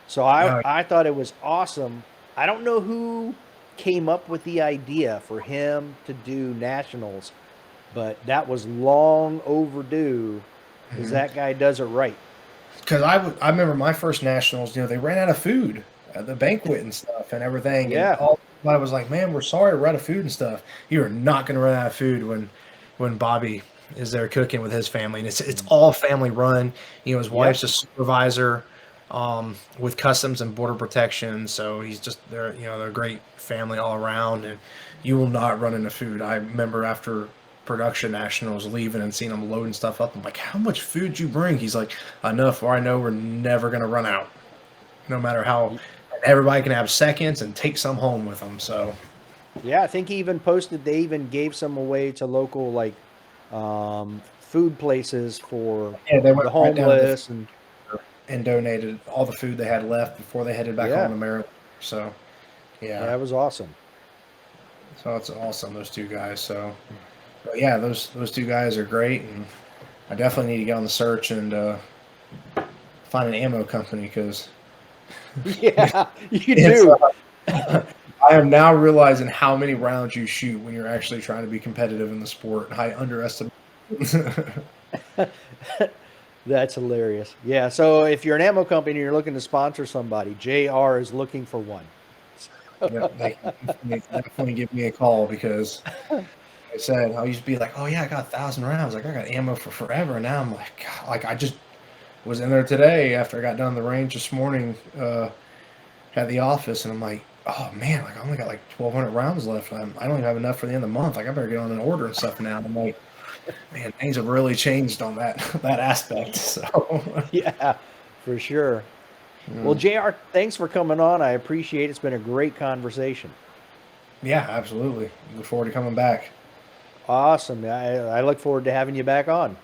Speaker 1: So I thought it was awesome. I don't know who came up with the idea for him to do nationals, but that was long overdue because that guy does it right.
Speaker 2: because I remember my first nationals, they ran out of food at the banquet and stuff and everything.
Speaker 1: Yeah.
Speaker 2: And I was like, man, we're sorry, we're out of food and stuff. You are not going to run out of food when Bobby is there cooking with his family, and it's all family run. His wife's a supervisor with customs and border protection, so they're a great family all around, and you will not run into food. I remember after production nationals leaving and seeing them loading stuff up, I'm like, how much food you bring? He's like, enough where I know we're never going to run out, no matter how. Everybody can have seconds and take some home with them. So
Speaker 1: yeah, I think he even posted they even gave some away to local food places for
Speaker 2: they went
Speaker 1: the homeless
Speaker 2: and donated all the food they had left before they headed back home to Maryland. So yeah,
Speaker 1: that was awesome.
Speaker 2: So it's awesome, those two guys. So but yeah, those two guys are great, and I definitely need to get on the search and find an ammo company, because
Speaker 1: yeah, you do.
Speaker 2: I am now realizing how many rounds you shoot when you're actually trying to be competitive in the sport. I underestimate.
Speaker 1: That's hilarious. Yeah, so if you're an ammo company and you're looking to sponsor somebody, JR is looking for one.
Speaker 2: Yeah, they definitely give me a call, because like I said, I used to be like, oh yeah, I got 1,000 rounds. Like I got ammo for forever. And now I'm like, God, like I just was in there today after I got done the range this morning at the office, and I'm like, oh man, like I only got like 1,200 rounds left. I don't even have enough for the end of the month. Like I better get on an order and stuff now. And I'm like, man, things have really changed on that aspect. So
Speaker 1: yeah, for sure. Well, JR, thanks for coming on. I appreciate it. It's been a great conversation.
Speaker 2: Yeah, absolutely. Look forward to coming back.
Speaker 1: Awesome. I look forward to having you back on.